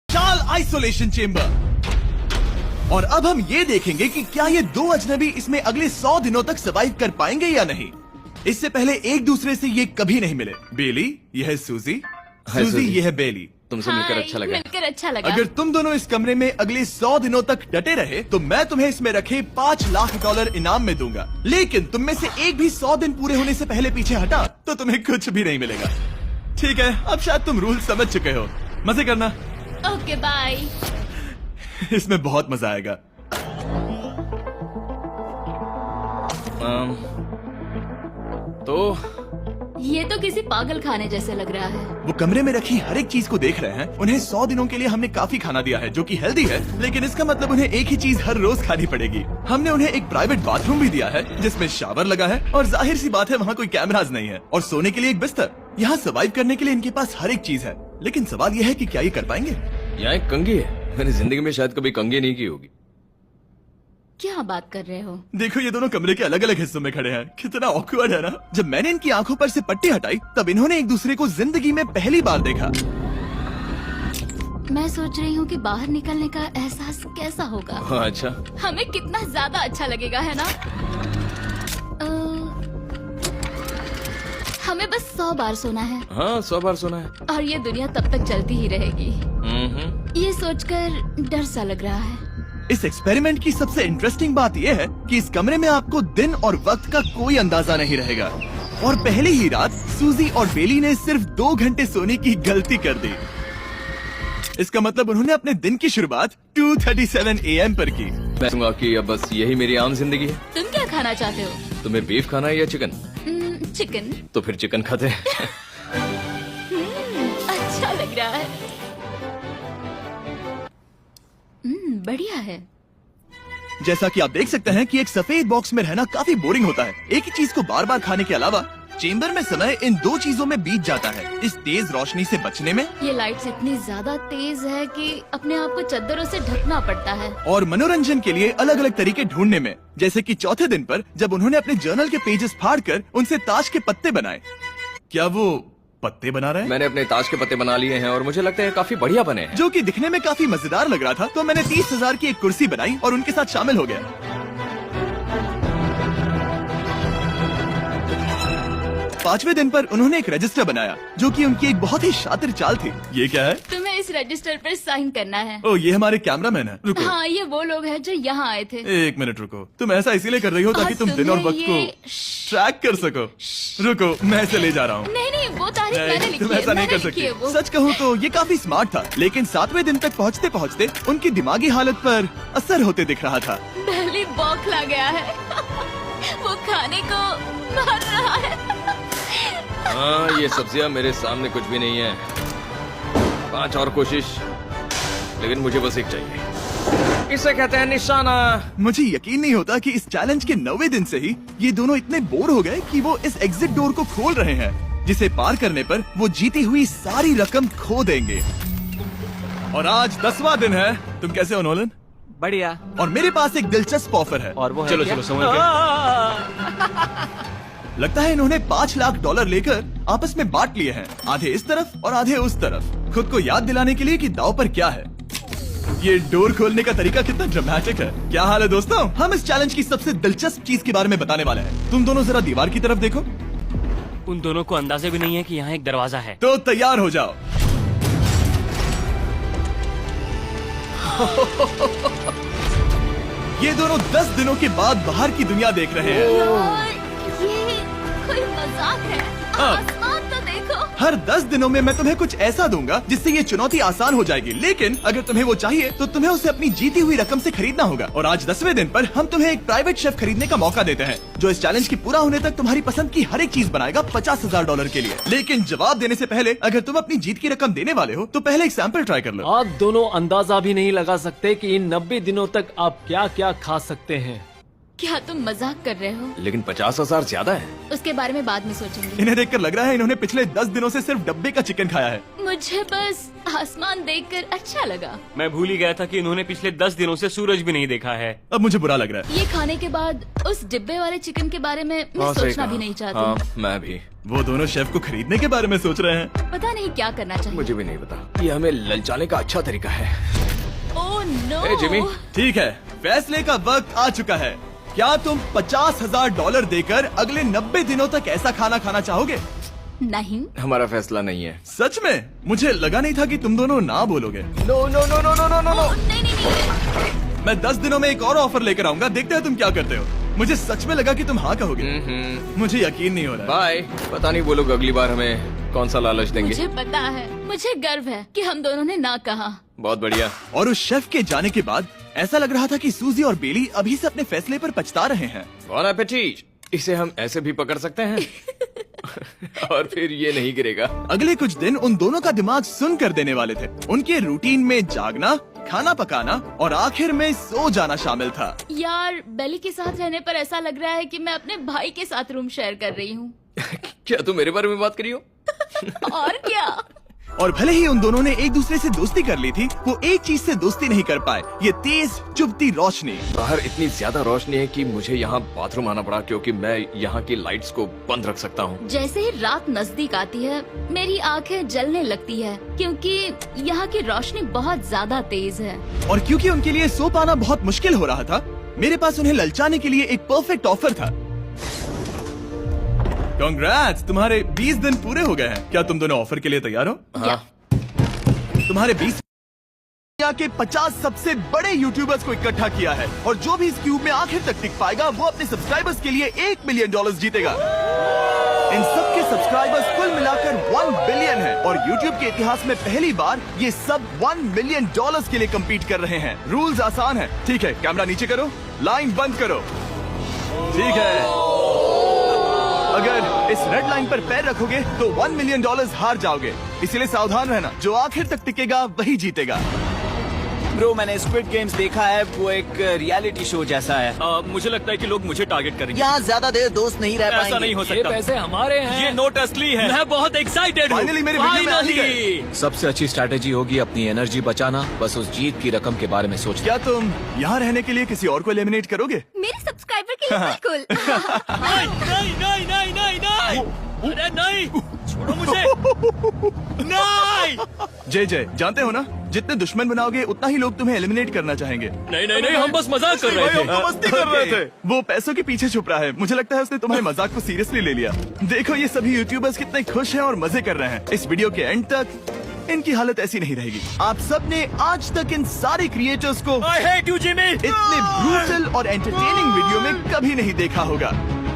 M: चाल आइसोलेशन चेंबर। और अब हम ये देखेंगे कि क्या ये दो अजनबी इसमें अगले 100 दिनों तक सर्वाइव कर पाएंगे या नहीं। इससे पहले एक दूसरे से ये कभी नहीं मिले। बेली, यह है सूजी। सूजी, ये है बेली।
O: तुमसे मिलकर अच्छा लगा।
N: मिलकर अच्छा लगा।
M: अगर तुम दोनों इस कमरे में अगले 100 दिनों तक डटे रहे तो मैं तुम्हें इसमें रखे $5 लाख इनाम में दूंगा। लेकिन तुम में से एक भी 100 दिन पूरे होने से पहले पीछे हटा तो तुम्हें कुछ भी नहीं मिलेगा। ठीक है, अब शायद तुम रूल समझ चुके हो। मजे करना।
N: Okay, bye.
M: इसमें बहुत मजा आएगा।
O: तो
N: ये तो किसी पागल खाने जैसे लग रहा है।
M: वो कमरे में रखी हर एक चीज को देख रहे हैं। उन्हें 100 दिनों के लिए हमने काफी खाना दिया है जो कि हेल्दी है, लेकिन इसका मतलब उन्हें एक ही चीज हर रोज खानी पड़ेगी। हमने उन्हें एक प्राइवेट बाथरूम भी दिया है जिसमें शावर लगा है और जाहिर सी बात है वहाँ कोई कैमराज नहीं है, और सोने के लिए एक बिस्तर। यहाँ सर्वाइव करने के लिए इनके पास हर एक चीज है, लेकिन सवाल यह है कि क्या ये कर पाएंगे।
O: यहाँ एक कंघी है, मैंने जिंदगी में शायद कभी कंघी नहीं की होगी।
N: क्या बात कर रहे हो?
M: देखो, ये दोनों कमरे के अलग अलग हिस्सों में खड़े हैं। कितना ऑकवर्ड है ना। जब मैंने इनकी आंखों पर से पट्टी हटाई तब इन्होंने एक दूसरे को जिंदगी में पहली बार देखा।
N: मैं सोच रही हूँ कि बाहर निकलने का एहसास कैसा होगा।
O: अच्छा,
N: हमें कितना ज्यादा अच्छा लगेगा, है ना? हमें बस 100 बार सोना है।
O: हाँ, 100 बार सोना है।
N: और ये दुनिया तब तक चलती ही रहेगी। ये सोचकर डर सा लग रहा है।
M: इस एक्सपेरिमेंट की सबसे इंटरेस्टिंग बात यह है कि इस कमरे में आपको दिन और वक्त का कोई अंदाजा नहीं रहेगा। और पहली ही रात सूजी और बेली ने सिर्फ 2 घंटे सोने की गलती कर दी। इसका मतलब उन्होंने अपने दिन की शुरुआत 2:37 AM पर की।
O: मैं कहूंगा कि अब बस यही मेरी आम जिंदगी है।
N: तुम क्या खाना चाहते हो?
O: तुम्हें बीफ खाना है या चिकन?
N: चिकन।
O: तो फिर चिकन खाते हैं।
N: अच्छा लग रहा है। बढ़िया है।
M: जैसा कि आप देख सकते हैं कि एक सफेद बॉक्स में रहना काफी बोरिंग होता है। एक ही चीज को बार बार खाने के अलावा चेंबर में समय इन 2 चीजों में बीत जाता है, इस तेज रोशनी से बचने में।
N: ये लाइट्स इतनी ज्यादा तेज है कि अपने आप को चद्दरों से ढकना पड़ता है।
M: और मनोरंजन के लिए अलग अलग तरीके ढूंढने में, जैसे कि चौथे दिन पर जब उन्होंने अपने जर्नल के पेजेस फाड़कर उनसे ताश के पत्ते बनाए। क्या वो पत्ते बना रहे हैं?
O: मैंने अपने ताश के पत्ते बना लिए हैं और मुझे लगता है काफी बढ़िया बने हैं।
M: जो कि दिखने में काफी मजेदार लग रहा था, तो मैंने 30,000 की एक कुर्सी बनाई और उनके साथ शामिल हो गया। 5वें दिन पर उन्होंने एक रजिस्टर बनाया जो कि उनकी एक बहुत ही शातिर चाल थी। ये क्या है?
N: तुम्हें इस रजिस्टर पर साइन करना है।
M: ओ, ये हमारे कैमरामैन है। रुको।
N: हाँ, ये वो लोग हैं जो यहाँ आए थे।
M: एक मिनट रुको, तुम ऐसा इसीलिए कर रही हो ताकि तुम दिन और वक्त को ट्रैक कर सको। रुको, मैं इसे ले जा रहा हूँ।
N: नहीं, वो तारीख मैंने लिखी
M: तुम
N: है,
M: ऐसा नहीं कर
N: मैंने लिखी है
M: सकती।
N: वो।
M: सच कहूँ तो ये काफी स्मार्ट था, लेकिन 7वें दिन तक पहुँचते पहुँचते उनकी दिमागी हालत पर असर होते दिख रहा था।
N: बेली बौखला गया है। वो खाने को मार रहा है।
P: हाँ, ये सब्जियां मेरे सामने कुछ भी नहीं है। 5 और कोशिश, लेकिन मुझे बस एक चाहिए। इसे कहते हैं निशाना।
M: मुझे यकीन नहीं होता कि इस चैलेंज के 9वें दिन से ही ये दोनों इतने बोर हो गए कि वो इस एग्जिट डोर को खोल रहे हैं, जिसे पार करने पर वो जीती हुई सारी रकम खो देंगे। और आज 10वां दिन है। तुम कैसे हो नोलन?
P: बढ़िया।
M: और मेरे पास एक दिलचस्प ऑफर है।
P: और वो है
M: चलो
P: क्या?
M: चलो समझ लगता है इन्होंने $5 लाख लेकर आपस में बांट लिए हैं, आधे इस तरफ और आधे उस तरफ, खुद को याद दिलाने के लिए कि दाव पर क्या है। ये डोर खोलने का तरीका कितना ड्रामेटिक है। क्या हाल है दोस्तों? हम इस चैलेंज की सबसे दिलचस्प चीज के बारे में बताने वाले हैं। तुम दोनों जरा दीवार की तरफ देखो।
S: उन दोनों को अंदाजा भी नहीं है कि यहाँ एक दरवाजा है।
M: तो तैयार हो जाओ। ये दोनों 10 दिनों के बाद बाहर की दुनिया देख रहे हैं।
N: यार, ये कोई मजाक है। आसमान तो देखो।
M: हर 10 दिनों में मैं तुम्हें कुछ ऐसा दूंगा जिससे ये चुनौती आसान हो जाएगी, लेकिन अगर तुम्हें वो चाहिए तो तुम्हें उसे अपनी जीती हुई रकम से खरीदना होगा। और आज 10वें दिन पर हम तुम्हें एक प्राइवेट शेफ खरीदने का मौका देते हैं, जो इस चैलेंज की पूरा होने तक तुम्हारी पसंद की हर एक चीज बनाएगा $50,000 के लिए। लेकिन जवाब देने से पहले अगर तुम अपनी जीत की रकम देने वाले हो तो पहले एक सैंपल ट्राई कर लो।
S: आप दोनों अंदाजा भी नहीं लगा सकते कि इन 90 दिनों तक आप क्या क्या खा सकते हैं।
N: क्या तुम मजाक कर रहे हो?
O: लेकिन 50,000 ज्यादा है।
N: उसके बारे में बाद में सोचेंगे।
M: इन्हें देखकर लग रहा है इन्होंने पिछले 10 दिनों से सिर्फ डब्बे का चिकन खाया है।
N: मुझे बस आसमान देखकर अच्छा लगा।
S: मैं भूल ही गया था कि इन्होंने पिछले 10 दिनों से सूरज भी नहीं देखा है।
M: अब मुझे बुरा लग रहा है।
N: ये खाने के बाद उस डिब्बे वाले चिकन के बारे में मैं सोचना भी नहीं चाहती।
O: हाँ, मैं भी।
M: वो दोनों शेफ को खरीदने के बारे में सोच रहे हैं।
N: पता नहीं क्या करना चाहिए।
O: मुझे भी नहीं पता। ये हमें ललचाने का अच्छा तरीका है।
N: Oh no.
M: ए जिमी, ठीक है, फैसले का वक्त आ चुका है। क्या तुम $50,000 देकर अगले 90 दिनों तक ऐसा खाना खाना चाहोगे?
N: नहीं।
O: हमारा फैसला नहीं है।
M: सच में? मुझे लगा नहीं था कि तुम दोनों ना बोलोगे।
O: No no no no no no no no.
M: मैं 10 दिनों में एक और ऑफर लेकर आऊंगा, देखते हैं तुम क्या करते हो। मुझे सच में लगा कि तुम हाँ कहोगे। मुझे यकीन नहीं हो रहा।
O: बाय। पता नहीं वो लोग अगली बार हमें कौन सा लालच देंगे।
N: मुझे पता है, मुझे गर्व है कि हम दोनों ने ना कहा।
O: बहुत बढ़िया।
M: और उस शेफ के जाने के बाद ऐसा लग रहा था कि सूजी और बेली अभी से अपने फैसले पर पछता रहे हैं।
O: बॉन एपेटीट। इसे हम ऐसे भी पकड़ सकते हैं और फिर ये नहीं गिरेगा।
M: अगले कुछ दिन उन दोनों का दिमाग सुन कर देने वाले थे। उनके रूटीन में जागना, खाना पकाना और आखिर में सो जाना शामिल था।
N: यार, बेली के साथ रहने पर ऐसा लग रहा है कि मैं अपने भाई के साथ रूम शेयर कर रही हूँ।
O: क्या तुम मेरे बारे में बात करी हो?
N: और क्या।
M: और भले ही उन दोनों ने एक दूसरे से दोस्ती कर ली थी, वो एक चीज से दोस्ती नहीं कर पाए, ये तेज चुभती रोशनी।
O: बाहर इतनी ज्यादा रोशनी है कि मुझे यहाँ बाथरूम आना पड़ा, क्योंकि मैं यहाँ की लाइट्स को बंद रख सकता हूँ।
N: जैसे ही रात नजदीक आती है मेरी आंखें जलने लगती है, क्योंकि यहाँ की रोशनी बहुत ज्यादा तेज है।
M: और क्योंकि उनके लिए सो पाना बहुत मुश्किल हो रहा था, मेरे पास उन्हें ललचाने के लिए एक परफेक्ट ऑफर था। कांग्रेट्स, तुम्हारे 20 दिन पूरे हो गए हैं। क्या तुम दोनों ऑफर के लिए तैयार हो?
O: हाँ।
M: तुम्हारे 20 के 50 सबसे बड़े यूट्यूबर्स को इकट्ठा किया है, और जो भी इस क्यूब में आखिर तक टिक पाएगा वो अपने सब्सक्राइबर्स के लिए $1 मिलियन जीतेगा। इन सब के सब्सक्राइबर्स कुल मिलाकर 1 बिलियन है, और यूट्यूब के इतिहास में पहली बार ये सब $1 मिलियन के लिए कम्पीट कर रहे हैं। रूल्स आसान है, ठीक है? कैमरा नीचे करो, लाइन बंद करो, ठीक है? अगर इस रेड लाइन पर पैर रखोगे तो $1 मिलियन हार जाओगे, इसलिए सावधान रहना। जो आखिर तक टिकेगा वही जीतेगा।
T: ब्रो, मैंने स्क्विड गेम्स देखा है, वो एक रियलिटी शो जैसा है।
R: मुझे लगता है कि लोग मुझे टारगेट करेंगे।
T: यहाँ ज्यादा देर दोस्त नहीं रह पाएंगे।
R: ऐसा नहीं हो सकता।
S: ये पैसे हमारे हैं।
R: ये नोट असली है। मैं बहुत एक्साइटेड हूँ।
M: फाइनली मेरे वीडियो में आ ही गए।
P: सबसे अच्छी स्ट्रैटेजी होगी अपनी एनर्जी बचाना, बस उस जीत की रकम के बारे में सोचना।
M: क्या तुम यहाँ रहने के लिए किसी और को एलिमिनेट करोगे?
N: मेरे सब्सक्राइबर के लिए बिल्कुल।
R: नहीं नहीं नहीं नहीं नहीं, अरे नहीं, छोड़ो मुझे। नहीं।
M: जय, जानते हो ना, जितने दुश्मन बनाओगे उतना ही लोग तुम्हें एलिमिनेट करना चाहेंगे।
R: नहीं नहीं नहीं, हम बस मजाक कर रहे थे।
M: हम तो मस्ती कर रहे थे। वो पैसों के पीछे छुप रहा है। मुझे लगता है उसने तुम्हारे मजाक को सीरियसली ले लिया। देखो ये सभी यूट्यूबर्स कितने खुश हैं और मजे कर रहे हैं। इस वीडियो के एंड तक इनकी हालत ऐसी नहीं रहेगी। आप सब ने आज तक इन सारे क्रिएटर्स को इतने ब्रूटल और एंटरटेनिंग वीडियो में कभी नहीं देखा होगा।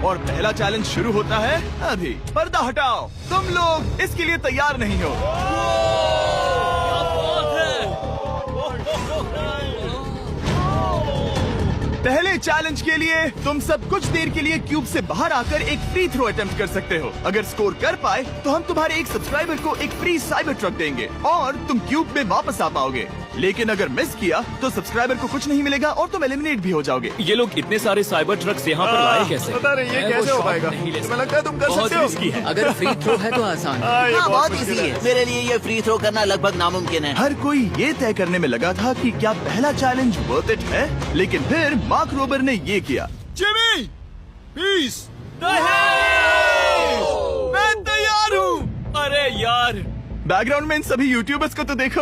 M: और पहला चैलेंज शुरू होता है अभी। पर्दा हटाओ, तुम लोग इसके लिए तैयार नहीं हो। पहले चैलेंज के लिए तुम सब कुछ देर के लिए क्यूब से बाहर आकर एक फ्री थ्रो अटेम्प्ट कर सकते हो। अगर स्कोर कर पाए तो हम तुम्हारे एक सब्सक्राइबर को एक फ्री साइबर ट्रक देंगे और तुम क्यूब में वापस आ पाओगे। लेकिन अगर मिस किया तो सब्सक्राइबर को कुछ नहीं मिलेगा और तुम एलिमिनेट भी हो जाओगे।
R: ये लोग इतने सारे साइबर ट्रक्स यहाँ पर लाए कैसे?
M: पता नहीं ये कैसे हो पाएगा। तुम्हें लगता है तुम कर सकते हो?
T: अगर फ्री थ्रो है तो आसान है। बहुत इजी है। मेरे लिए ये फ्री थ्रो करना लगभग नामुमकिन है।
M: हर कोई ये तय करने में लगा था कि क्या पहला चैलेंज वर्थ इट है, लेकिन फिर मार्क रोबर ने ये किया।
C: जिमी, पीस,
M: मैं तैयार हूँ।
R: अरे यार,
M: बैकग्राउंड में इन सभी यूट्यूबर्स को तो देखो।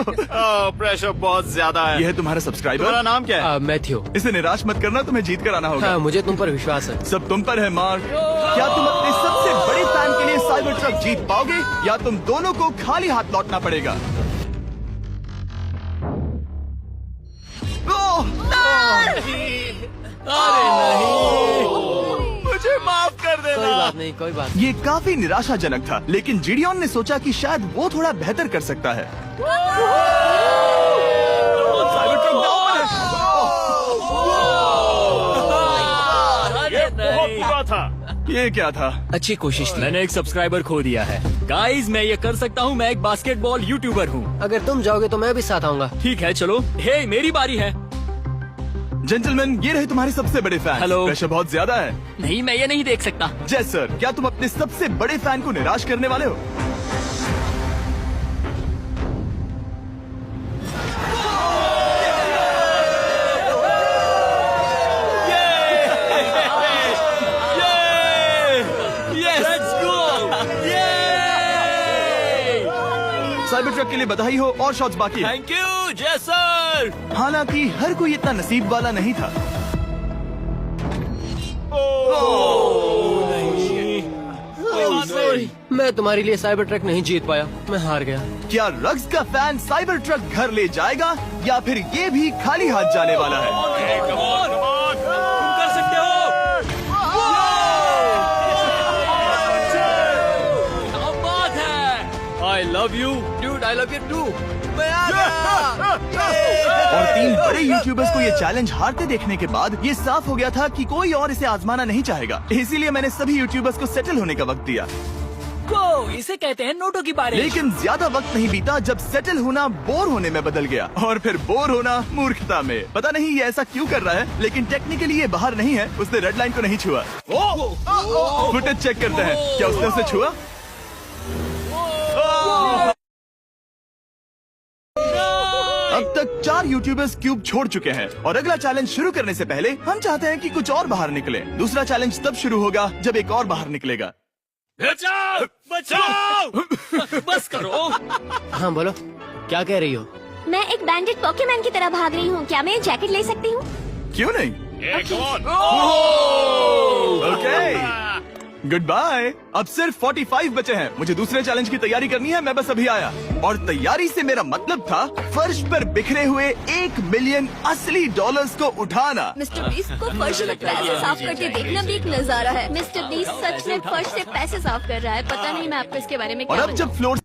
C: प्रेशर बहुत ज्यादा है।
M: ये है तुम्हारा सब्सक्राइबर।
C: तुम्हारा नाम क्या है?
S: मैथ्यू।
M: इसे निराश मत करना, तुम्हें जीत कर आना होगा।
S: हाँ, मुझे तुम पर विश्वास है।
M: सब तुम पर है मार्क। क्या तुम अपने सबसे बड़े फैन के लिए साइबर ट्रक जीत पाओगे या तुम दोनों को खाली हाथ लौटना पड़ेगा?
S: अरे नहीं,
M: मुझे माफ कर देना।
S: कोई बात नहीं, कोई बात।
M: ये काफी निराशाजनक था, लेकिन जिडियन ने सोचा कि शायद वो थोड़ा बेहतर कर सकता है। साइबर ट्रक डाउन
R: अरे नहीं,
C: बुरा था।
M: ये क्या था?
S: अच्छी कोशिश थी।
R: मैंने एक सब्सक्राइबर खो दिया है। गाइस, मैं ये कर सकता हूँ। मैं एक बास्केटबॉल यूट्यूबर हूँ।
S: अगर तुम जाओगे तो मैं भी साथ आऊंगा।
R: ठीक है, चलो। हे, मेरी बारी है।
M: जेंटलमैन, ये रहे तुम्हारे सबसे बड़े फैन।
R: हेलो।
M: प्रेशर बहुत ज्यादा है।
R: नहीं, मैं ये नहीं देख सकता।
M: जय सर, क्या तुम अपने सबसे बड़े फैन को निराश करने वाले हो? साइबर ट्रक के लिए बधाई हो और शॉट्स बाकी है।
R: थैंक यू जय सर।
M: हालांकि हर कोई इतना नसीब वाला नहीं था।
S: मैं तुम्हारे लिए साइबर ट्रक नहीं जीत पाया, मैं हार गया।
M: क्या रग्स का फैन साइबर ट्रक घर ले जाएगा या फिर ये भी खाली हाथ जाने वाला है?
R: तुम कर सकते हो। क्या बात है। I love you
S: dude, I love you too.
M: और 3 बड़े यूट्यूबर्स को ये चैलेंज हारते देखने के बाद ये साफ हो गया था कि कोई और इसे आजमाना नहीं चाहेगा। इसीलिए मैंने सभी यूट्यूबर्स को सेटल होने का वक्त दिया।
R: इसे कहते हैं नोटों की बारिश।
M: लेकिन ज्यादा वक्त नहीं बीता जब सेटल होना बोर होने में बदल गया और फिर बोर होना मूर्खता में। पता नहीं ये ऐसा क्यों कर रहा है, लेकिन टेक्निकली ये बाहर नहीं है। उसने रेड लाइन को नहीं छुआ। फुटेज चेक करते हैं, क्या उसने उसे छुआ? अब तक 4 यूट्यूबर्स क्यूब छोड़ चुके हैं और अगला चैलेंज शुरू करने से पहले हम चाहते हैं कि कुछ और बाहर निकले। दूसरा चैलेंज तब शुरू होगा जब एक और बाहर निकलेगा।
R: बचाओ, बचाओ। बस करो।
S: हाँ बोलो, क्या कह रही हो?
N: मैं एक बैंडेड पॉकेमैन की तरह भाग रही हूँ। क्या मैं जैकेट ले सकती हूँ?
M: क्यों नहीं? Okay, goodbye. अब सिर्फ 45 बचे हैं। मुझे दूसरे चैलेंज की तैयारी करनी है। मैं बस अभी आया। और तैयारी से मेरा मतलब था फर्श पर बिखरे हुए 1 मिलियन असली डॉलर्स को उठाना।
N: मिस्टर बीस्ट को फर्श से पैसे साफ करके देखना भी एक नजारा है। मिस्टर बीस्ट सच में फर्श से पैसे साफ कर रहा है। पता नहीं मैं आपको इसके बारे में
M: और
N: क्या
M: अब जब फ्लोर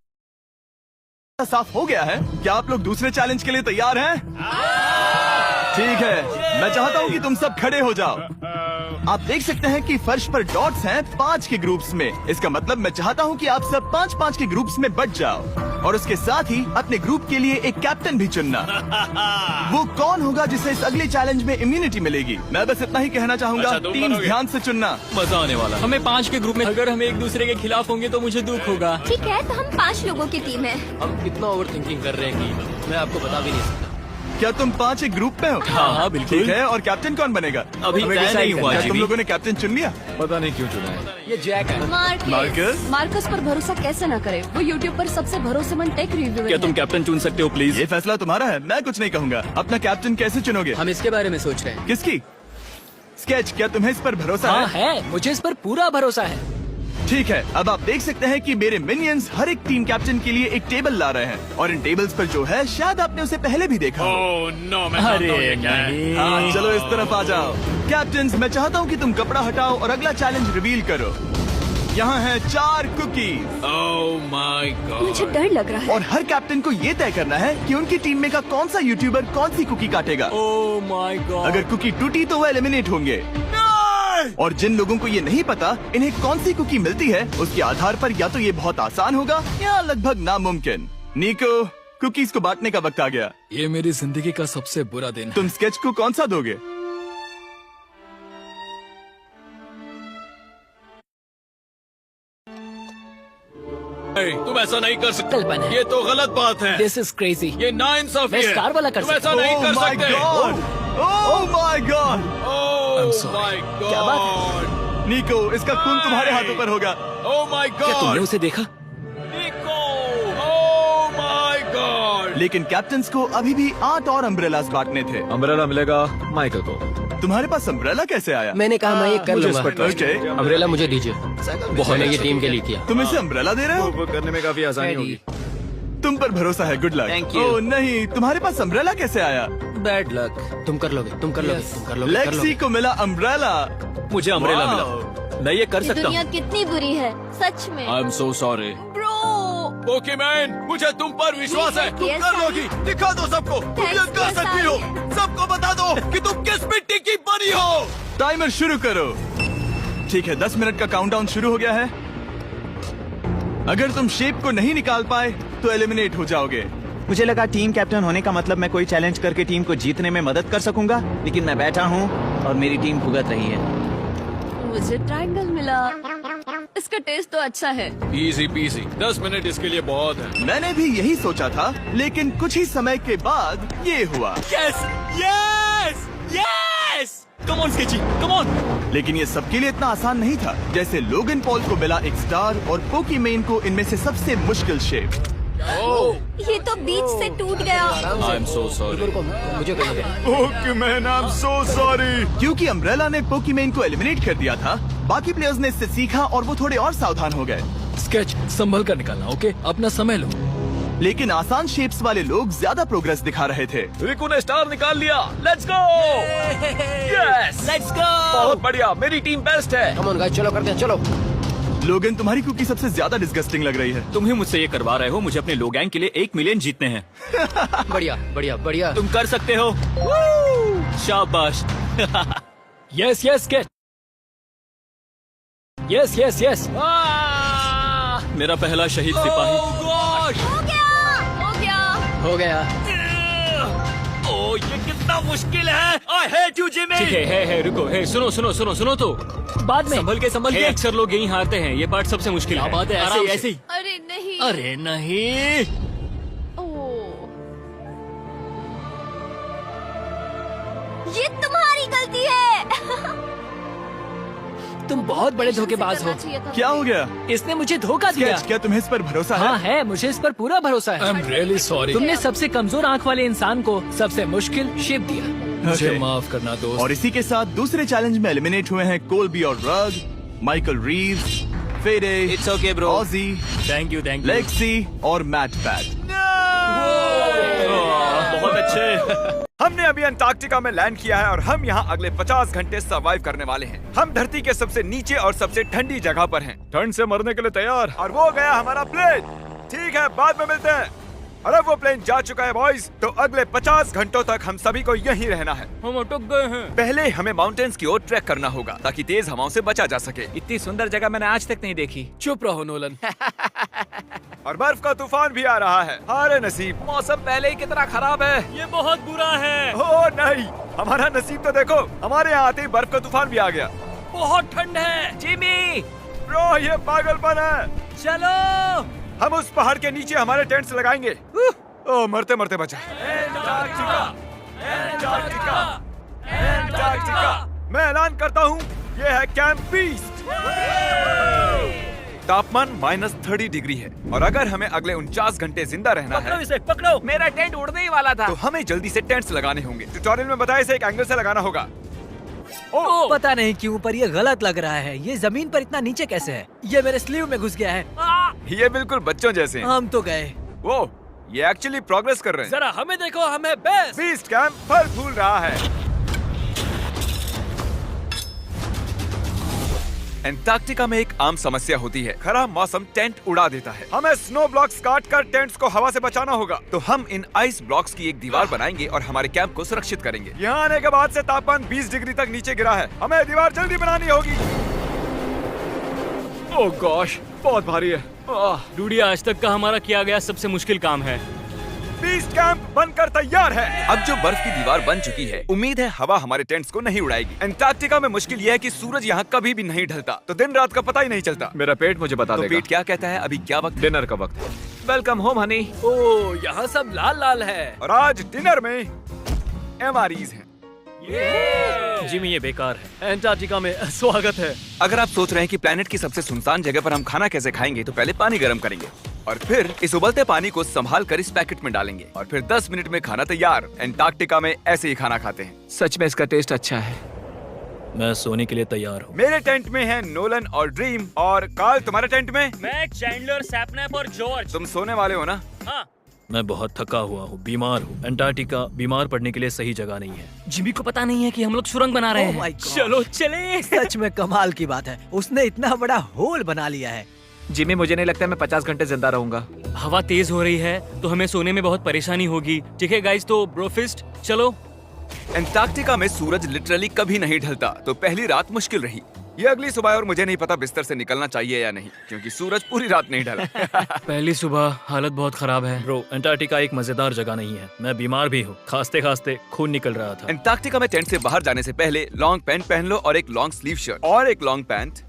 M: साफ हो गया है, क्या आप लोग दूसरे चैलेंज के लिए तैयार हैं? ठीक है, मैं चाहता हूँ कि तुम सब खड़े हो जाओ। आप देख सकते हैं कि फर्श पर डॉट्स हैं 5 के ग्रुप्स में। इसका मतलब मैं चाहता हूँ कि आप सब 5-5 के ग्रुप्स में बट जाओ और उसके साथ ही अपने ग्रुप के लिए एक कैप्टन भी चुनना। वो कौन होगा जिसे इस अगले चैलेंज में इम्यूनिटी मिलेगी? मैं बस इतना ही कहना चाहूंगा, टीम ध्यान से चुनना।
R: मजा आने वाला। हमें 5 के ग्रुप में, अगर हम एक दूसरे के खिलाफ होंगे तो मुझे दुख होगा।
N: ठीक है, तो हम 5 लोगों की टीम है।
S: हम कितना ओवर थिंकिंग कर रहे हैं कि मैं आपको बता भी नहीं सकता।
M: क्या तुम 5 एक ग्रुप में हो?
R: हाँ, बिल्कुल।
M: ठीक है, और कैप्टन कौन बनेगा?
R: अभी तय नहीं हुआ।
M: क्या तुम लोगों ने कैप्टन चुन लिया?
P: पता नहीं क्यों चुना है।
S: ये जैक है।
L: मार्कस पर भरोसा कैसे न करे? वो यूट्यूब पर सबसे भरोसेमंद टेक रिव्यूअर
R: क्या तुम कैप्टन चुन सकते हो प्लीज?
M: ये फैसला तुम्हारा है, मैं कुछ नहीं कहूँगा। अपना कैप्टन कैसे चुनोगे?
S: हम इसके बारे में सोच रहे हैं।
M: किसकी? स्केच, क्या तुम्हें इस पर भरोसा
S: है? मुझे इस पर पूरा भरोसा है।
M: ठीक है, अब आप देख सकते हैं कि मेरे मिनियंस हर एक टीम कैप्टन के लिए एक टेबल ला रहे हैं और इन टेबल्स पर जो है शायद आपने उसे पहले भी देखा हो।
R: नो, मैं
M: अरे नहीं। हाँ, चलो इस तरफ आ जाओ। कैप्टन्स, मैं चाहता हूँ कि तुम कपड़ा हटाओ और अगला चैलेंज रिवील करो। यहाँ है 4 कुकीज।
R: ओह माय गॉड,
N: मुझे डर लग रहा है।
M: और हर कैप्टन को ये तय करना है कि उनकी टीम में का कौन सा यूट्यूबर कौन सी कुकी काटेगा।
S: ओह माय गॉड,
M: अगर कुकी टूटी तो वो एलिमिनेट होंगे। और जिन लोगों को ये नहीं पता इन्हें कौन सी कुकी मिलती है, उसके आधार पर या तो ये बहुत आसान होगा या लगभग नामुमकिन। निको, कुकीज को बांटने का वक्त आ गया।
U: ये मेरी जिंदगी का सबसे बुरा दिन है।
M: तुम स्केच को कौन सा दोगे?
R: तुम ऐसा नहीं कर सकते, ये तो गलत बात है।
S: दिस इज क्रेजी,
R: ये नाइंसाफी
S: मैं
R: है।
S: स्टार वाला कर
R: तुम ऐसा नहीं कर सकते।
M: Oh my God,
R: oh my God,
S: क्या बात है?
M: निको, इसका खून तुम्हारे हाथों पर होगा।
R: ओह माय
S: क्या तुमने
R: गॉड,
S: उसे देखा?
R: निको, ओह माय गॉड।
M: लेकिन कैप्टन्स को अभी भी 8 और अम्ब्रेलास बांटने थे।
P: अम्ब्रेला मिलेगा माइकल को।
M: तुम्हारे पास अम्ब्रेला कैसे आया?
S: मैंने कहा मैं ये कर
M: मुझे
S: लूंगा।
M: इस पर trust है।
S: अम्ब्रेला मुझे दीजिए, मैंने ये टीम के लिए किया।
M: तुम इसे अम्ब्रेला दे रहे हो?
P: वो करने में काफी आसानी होगी।
M: तुम पर भरोसा है, गुड लक।
T: Thank you।
M: ओह नहीं, तुम्हारे पास अम्ब्रेला कैसे आया?
S: Bad luck. तुम कर लोगे, तुम कर लोगे, तुम कर लोगे, कर
M: लेक्सी
S: लोगे।
M: को मिला अम्ब्रेला।
P: मुझे अम्ब्रेला
M: Wow।
P: मिला, मैं ये कर सकता
N: दुनिया
P: हूँ।
N: कितनी बुरी है, सच में।
R: I am so sorry
N: bro,
R: Pokemon, मुझे तुम पर विश्वास है। तुम
N: Yes,
R: कर
N: sir।
R: लोगी, दिखा दो सबको, तुम ये
N: Thanks,
R: कर
N: yes,
R: सकती हो। सबको बता दो कि तुम किस मिट्टी की बनी हो।
M: टाइमर शुरू करो। ठीक है, 10 मिनट का काउंटडाउन शुरू हो गया है। अगर तुम शेप को नहीं निकाल पाए तो एलिमिनेट हो जाओगे।
T: मुझे लगा टीम कैप्टन होने का मतलब मैं कोई चैलेंज करके टीम को जीतने में मदद कर सकूंगा, लेकिन मैं बैठा हूँ और मेरी टीम भुगत रही है।
N: मुझे ट्रायंगल मिला। इसका टेस्ट तो अच्छा है।
R: इजी पीसी, 10 मिनट इसके लिए बहुत है।
M: मैंने भी यही सोचा था, लेकिन कुछ ही समय के बाद ये हुआ।
R: Yes yes yes, come on sketchy, come on.
M: लेकिन ये सबके लिए इतना आसान नहीं था। जैसे लोगन पॉल को मिला एक स्टार और पोकीमेन को इनमें से सबसे मुश्किल शेप।
N: ये तो बीच से टूट गया।
R: आई एम सो सॉरी।
S: मुझे कर लोगे।
M: पोकीमेन, आई एम सो सॉरी। क्योंकि अम्ब्रेला ने पोकीमेन को एलिमिनेट कर दिया था, बाकी प्लेयर्स ने इससे सीखा और वो थोड़े और सावधान हो गए।
U: स्केच संभल कर निकालना, ओके? अपना समय लो।
M: लेकिन आसान शेप्स वाले लोग ज्यादा प्रोग्रेस दिखा रहे थे।
P: रिकू ने स्टार निकाल लिया। Let's go, yes,
S: let's go.
P: बहुत बढ़िया, मेरी टीम बेस्ट है।
S: कम ऑन गाइस, चलो करते हैं, चलो।
M: लोगन, तुम्हारी कुकी सबसे ज्यादा डिस्गस्टिंग लग रही है।
P: तुम ही मुझसे ये करवा रहे हो। मुझे अपने लो गैंग के लिए 1 मिलियन जीतने हैं।
S: बढ़िया बढ़िया बढ़िया।
P: तुम कर सकते हो। शाबाश।
U: Yes yes sketch, yes yes yes.
P: मेरा पहला शहीद सिपाही।
N: हो गया, हो गया।
S: हो गया।
P: ओ, ये कितना मुश्किल है। आई हेट यू जिमी।
S: ठीक है, रुको, सुनो सुनो सुनो सुनो तो बाद में
P: संभल के अक्सर लोग यही हारते हैं। ये पार्ट सबसे मुश्किल है।
S: बात है, ऐसे ही ऐसे ही।
N: अरे नहीं।
S: अरे नहीं,
N: ओह, ये तुम्हारी गलती है।
S: तुम बहुत बड़े धोखेबाज हो।
M: क्या हो गया?
S: इसने मुझे धोखा दिया।
M: क्या तुम्हें इस पर भरोसा
S: हाँ
M: है?
S: है, मुझे इस पर पूरा भरोसा है।
U: I am really sorry.
S: तुमने सबसे कमजोर आंख वाले इंसान को सबसे मुश्किल शेप दिया।
U: मुझे
M: Okay।
U: माफ करना दोस्त।
M: और इसी के साथ दूसरे चैलेंज में एलिमिनेट हुए हैं कोल्बी और Rug, Michael Reeves, Fede,
T: It's okay, bro।
M: Ozzie,
S: thank you
M: Lexi और मैट पैट।
P: बहुत अच्छे। हमने अभी अंटार्कटिका में लैंड किया है और हम यहाँ अगले 50 घंटे सर्वाइव करने वाले हैं। हम धरती के सबसे नीचे और सबसे ठंडी जगह पर हैं। ठंड से मरने के लिए तैयार। और वो गया हमारा प्लेन। ठीक है, बाद में मिलते हैं। और अब वो प्लेन जा चुका है बॉयज। तो अगले 50 घंटों तक हम सभी को यहीं रहना है।
S: हम अटक गए हैं।
P: पहले हमें माउंटेन्स की ओर ट्रैक करना होगा ताकि तेज हवाओं से बचा जा सके। इतनी सुंदर जगह मैंने आज तक नहीं देखी।
U: चुप रहो नोलन।
P: और बर्फ का तूफान भी आ रहा है। अरे नसीब, मौसम पहले ही कितना खराब है।
S: ये बहुत बुरा है।
P: ओ नहीं, हमारा नसीब तो देखो, हमारे यहाँ आते ही बर्फ का तूफान भी आ गया।
S: बहुत ठंड है।
P: जिमी, ब्रो, ये पागलपन है।
S: चलो,
P: हम उस पहाड़ के नीचे हमारे टेंट्स लगाएंगे। ओ, मरते मरते बचा। मैं ऐलान करता हूँ, ये है कैंप बीस्ट। तापमान -30 डिग्री है और अगर हमें अगले 49 घंटे जिंदा रहना है,
S: इसे पकड़ो। मेरा टेंट उड़ने ही वाला था।
P: तो हमें जल्दी से टेंट्स लगाने होंगे। ट्यूटोरियल में बताया इसे एक एंगल से लगाना होगा।
J: पता नहीं क्यों पर ये गलत लग रहा है। ये जमीन पर इतना नीचे कैसे है? ये मेरे स्लीव में घुस गया है।
P: ये बिल्कुल बच्चों जैसे हैं।
J: हम तो गए।
P: वो ये एक्चुअली प्रोग्रेस कर रहे हैं।
S: जरा हमें देखो, हमें बेस्ट।
P: बीस्ट कैंप फल फूल रहा है। एंटार्क्टिका में एक आम समस्या होती है, खराब मौसम टेंट उड़ा देता है। हमें स्नो ब्लॉक्स काटकर टेंट्स को हवा से बचाना होगा। तो हम इन आइस ब्लॉक्स की एक दीवार बनाएंगे और हमारे कैंप को सुरक्षित करेंगे। यहाँ आने के बाद से तापमान 20 डिग्री तक नीचे गिरा है। हमें दीवार जल्दी बनानी होगी।
R: ओह गॉश, बहुत भारी है।
U: डूडी, आज तक का हमारा किया गया सबसे मुश्किल काम है।
P: बीस्ट कैंप बनकर तैयार है। अब जो बर्फ की दीवार बन चुकी है, उम्मीद है हवा हमारे टेंट्स को नहीं उड़ाएगी। एंटार्क्टिका में मुश्किल यह है कि सूरज यहाँ कभी भी नहीं ढलता, तो दिन रात का पता ही नहीं चलता।
R: मेरा पेट मुझे बता
P: तो
R: देगा।
P: पेट क्या कहता है? अभी क्या वक्त?
R: डिनर का वक्त है। Welcome home Honey.
S: ओह, यहाँ सब लाल लाल है।
P: और आज डिनर में MREs हैं।
U: जिमी, ये बेकार है।
S: एंटार्क्टिका में स्वागत है।
P: अगर आप सोच रहे हैं कि प्लेनेट की सबसे सुनसान जगह पर हम खाना कैसे खाएंगे, तो पहले पानी गर्म करेंगे और फिर इस उबलते पानी को संभाल कर इस पैकेट में डालेंगे और फिर 10 मिनट में खाना तैयार। एंटार्क्टिका में ऐसे ही खाना खाते हैं।
R: सच में इसका टेस्ट अच्छा है। मैं सोने के लिए तैयार हूँ।
P: मेरे टेंट में है नोलन और ड्रीम। और कार्ल, तुम्हारे टेंट में?
U: मैं, चैंडलर, सैपनैप और जॉर्ज।
P: तुम सोने वाले हो ना?
U: हाँ।
F: मैं बहुत थका हुआ हूँ, बीमार हूँ। एंटार्क्टिका बीमार पड़ने के लिए सही जगह नहीं है।
U: जिमी को पता नहीं है कि हम लोग सुरंग बना रहे हैं। चलो चले।
J: सच में कमाल की बात है, उसने इतना बड़ा होल बना लिया है।
R: जिमी, मुझे नहीं लगता मैं 50 घंटे जिंदा रहूंगा।
U: हवा तेज हो रही है तो हमें सोने में बहुत परेशानी होगी। ठीक है गाइस, तो ब्रोफिस्ट चलो।
P: एंटार्क्टिका में सूरज लिटरली कभी नहीं ढलता, तो पहली रात मुश्किल रही। ये अगली सुबह और मुझे नहीं पता बिस्तर से निकलना चाहिए या नहीं, क्योंकि सूरज पूरी रात नहीं ढला।
U: पहली सुबह हालत बहुत खराब है।
F: ब्रो, एंटार्क्टिका एक मजेदार जगह नहीं है। मैं बीमार भी हूँ, खांसते खांसते खून निकल रहा था।
P: एंटार्क्टिका में टेंट से बाहर जाने से पहले लॉन्ग पैंट पहन लो और एक लॉन्ग स्लीव शर्ट और एक लॉन्ग पैंट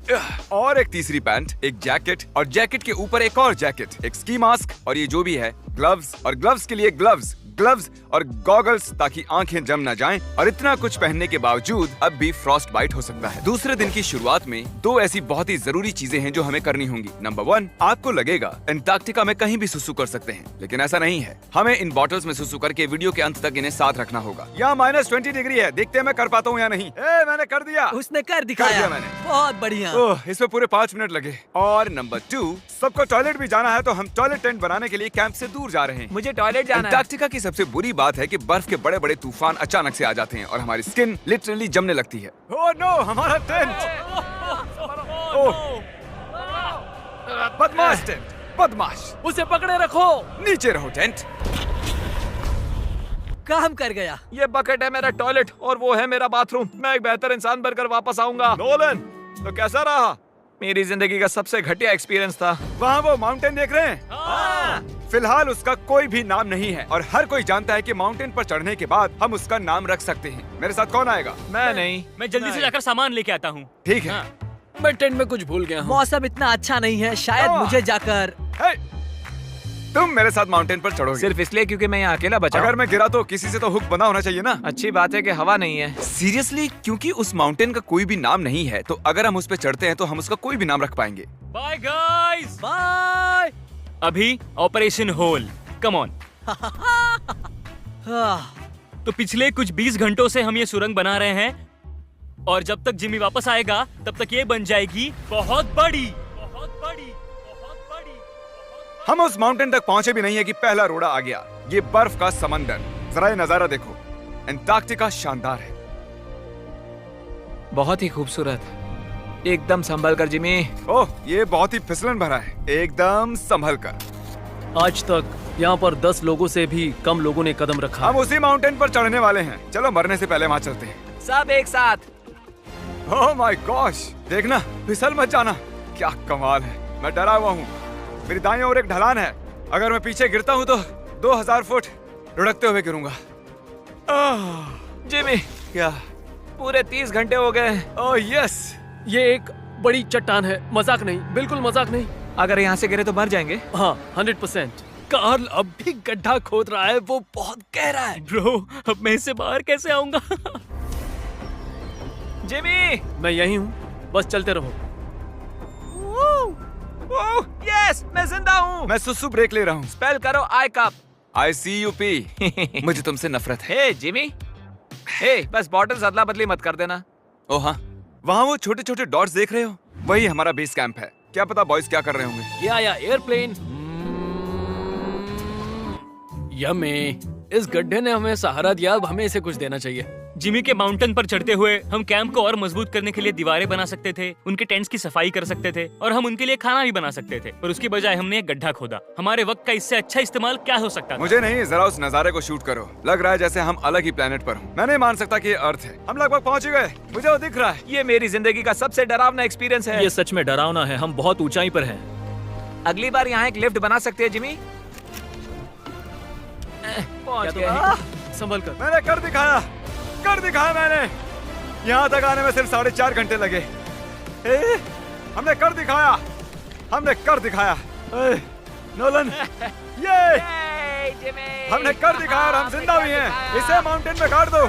P: और एक तीसरी पैंट, एक जैकेट और जैकेट के ऊपर एक और जैकेट, एक स्की मास्क और ये जो भी है ग्लव्स, और ग्लव्स के लिए ग्लव्स और गॉगल्स ताकि आंखें जम न जाएं। और इतना कुछ पहनने के बावजूद अब भी फ्रॉस्ट बाइट हो सकता है। दूसरे दिन की शुरुआत में 2 ऐसी बहुत ही जरूरी चीजें हैं जो हमें करनी होंगी। नंबर 1, आपको लगेगा एंटार्क्टिका में कहीं भी सुसु कर सकते हैं, लेकिन ऐसा नहीं है। हमें इन बॉटल्स में सुसु करके वीडियो के अंत तक इन्हें साथ रखना होगा। यहाँ -20 डिग्री है, देखते हैं मैं कर पाता हूँ या नहीं। मैंने कर दिया।
J: उसने कर दिखाया।
P: मैंने।
J: बहुत बढ़िया।
P: इसमें पूरे 5 मिनट लगे। और नंबर 2, सबको टॉयलेट भी जाना है, तो हम टॉयलेट टेंट बनाने के लिए कैंप से दूर जा रहे हैं।
R: मुझे टॉयलेट जाना है।
P: एंटार्क्टिका की सबसे बुरी बात है कि बर्फ के बड़े बड़े तूफान अचानक से आ जाते हैं और हमारी स्किन लिटरली जमने लगती है। ओह नो, हमारा टेंट! बदमाश टेंट, बदमाश!
S: उसे पकड़े रखो।
P: नीचे रहो टेंट।
J: काम कर गया।
R: ये बकेट है मेरा टॉयलेट और वो है मेरा बाथरूम। मैं एक बेहतर इंसान बनकर वापस आऊंगा।
P: नोलन, तो कैसा रहा?
R: मेरी जिंदगी का सबसे घटिया एक्सपीरियंस था।
P: वहाँ वो माउंटेन देख रहे हैं? फिलहाल उसका कोई भी नाम नहीं है और हर कोई जानता है कि माउंटेन पर चढ़ने के बाद हम उसका नाम रख सकते हैं। मेरे साथ कौन आएगा?
R: मैं नहीं।
U: मैं जल्दी से जाकर सामान लेके आता हूँ।
P: ठीक है।
S: मैं टेंट में कुछ भूल गया हूँ।
J: मौसम इतना अच्छा नहीं है, शायद मुझे जाकर।
P: तुम मेरे साथ माउंटेन पर चढ़ोगे
R: सिर्फ इसलिए क्योंकि मैं यहाँ अकेला बचा।
P: अगर मैं गिरा तो किसी से तो हुक बना होना चाहिए ना।
R: अच्छी बात है कि हवा नहीं है।
P: सीरियसली, क्योंकि उस माउंटेन का कोई भी नाम नहीं है, तो अगर हम उस पे चढ़ते हैं तो हम उसका कोई भी नाम रख पाएंगे।
U: Bye guys,
J: bye.
U: अभी ऑपरेशन होल, कम ऑन। तो पिछले कुछ 20 घंटों से हम ये सुरंग बना रहे हैं और जब तक जिमी वापस आएगा तब तक ये बन जाएगी बहुत बड़ी, बहुत बड़ी, बहुत बड़ी।
P: हम उस माउंटेन तक पहुंचे भी नहीं है कि पहला रोड़ा आ गया। ये बर्फ का समंदर, जरा ये नजारा देखो। एंटार्क्टिका शानदार है,
R: बहुत ही खूबसूरत। एकदम संभल कर जिमी।
P: ओह, ये बहुत ही फिसलन भरा है। एकदम संभल कर।
S: आज तक यहाँ पर 10 लोगों से भी कम लोगों ने कदम रखा।
P: हम उसी माउंटेन पर चढ़ने वाले हैं। चलो मरने से पहले वहाँ चलते हैं।
R: सब एक साथ।
P: ओह माय गॉश, देखना, फिसल मत जाना। क्या कमाल है। मैं डरा हुआ हूँ। मेरी दाईं ओर एक ढलान है। अगर मैं पीछे गिरता हूँ तो 2000 फुट लुढ़कते हुए गिरूंगा।
R: जिमी,
P: क्या
R: पूरे 30 घंटे हो गए।
P: ओह यस,
S: ये एक बड़ी चट्टान है, मजाक नहीं, बिल्कुल मजाक नहीं।
R: अगर यहाँ से गिरे तो मर जाएंगे।
S: हाँ, 100%। कार्ल अब भी गड्ढा खोद रहा है, वो बहुत गहरा है।
U: ब्रो, अब मैं इससे बाहर कैसे आऊंगा?
R: जिमी,
S: मैं यही हूँ, बस चलते रहो।
R: यस, मैं जिंदा हूँ।
P: मैं सुसु ब्रेक ले रहा हूँ।
R: स्पेल करो ICUP।
P: ICUP। मुझे तुमसे नफरत है।
R: हे जिमी, हे बस बॉटल्स अदला बदली मत कर देना।
P: ओह हाँ, वहाँ वो छोटे छोटे डॉट्स देख रहे हो, वही हमारा बेस कैंप है। क्या पता बॉयज क्या कर रहे होंगे।
S: या एयरप्लेन। यम्मी, इस गड्ढे ने हमें सहारा दिया, अब हमें इसे कुछ देना चाहिए।
U: जिमी के माउंटेन पर चढ़ते हुए हम कैंप को और मजबूत करने के लिए दीवारें बना सकते थे, उनके टेंट्स की सफाई कर सकते थे और हम उनके लिए खाना भी बना सकते थे, पर उसकी बजाय हमने एक गड्ढा खोदा। हमारे वक्त का इससे अच्छा इस्तेमाल क्या हो सकता था?
P: मुझे नहीं, जरा उस नजारे को शूट करो। लग रहा है जैसे हम अलग ही प्लेनेट पर हूँ। मैं नहीं मान सकता कि ये अर्थ है। हम लगभग पहुँच गए, मुझे वो दिख रहा है।
R: ये मेरी जिंदगी का सबसे डरावना एक्सपीरियंस है।
U: ये सच में डरावना है, हम बहुत ऊंचाई पर हैं।
R: अगली बार यहाँ एक लिफ्ट बना सकते हैं जिमी। पहुँच गए।
S: संभल कर।
P: मैंने कर दिखाया मैंने। यहाँ तक आने में सिर्फ 4.5 घंटे लगे। हमने कर दिखाया। नोलन, ये हमने कर दिखाया और हम जिंदा भी हैं। इसे माउंटेन में गाड़ दो।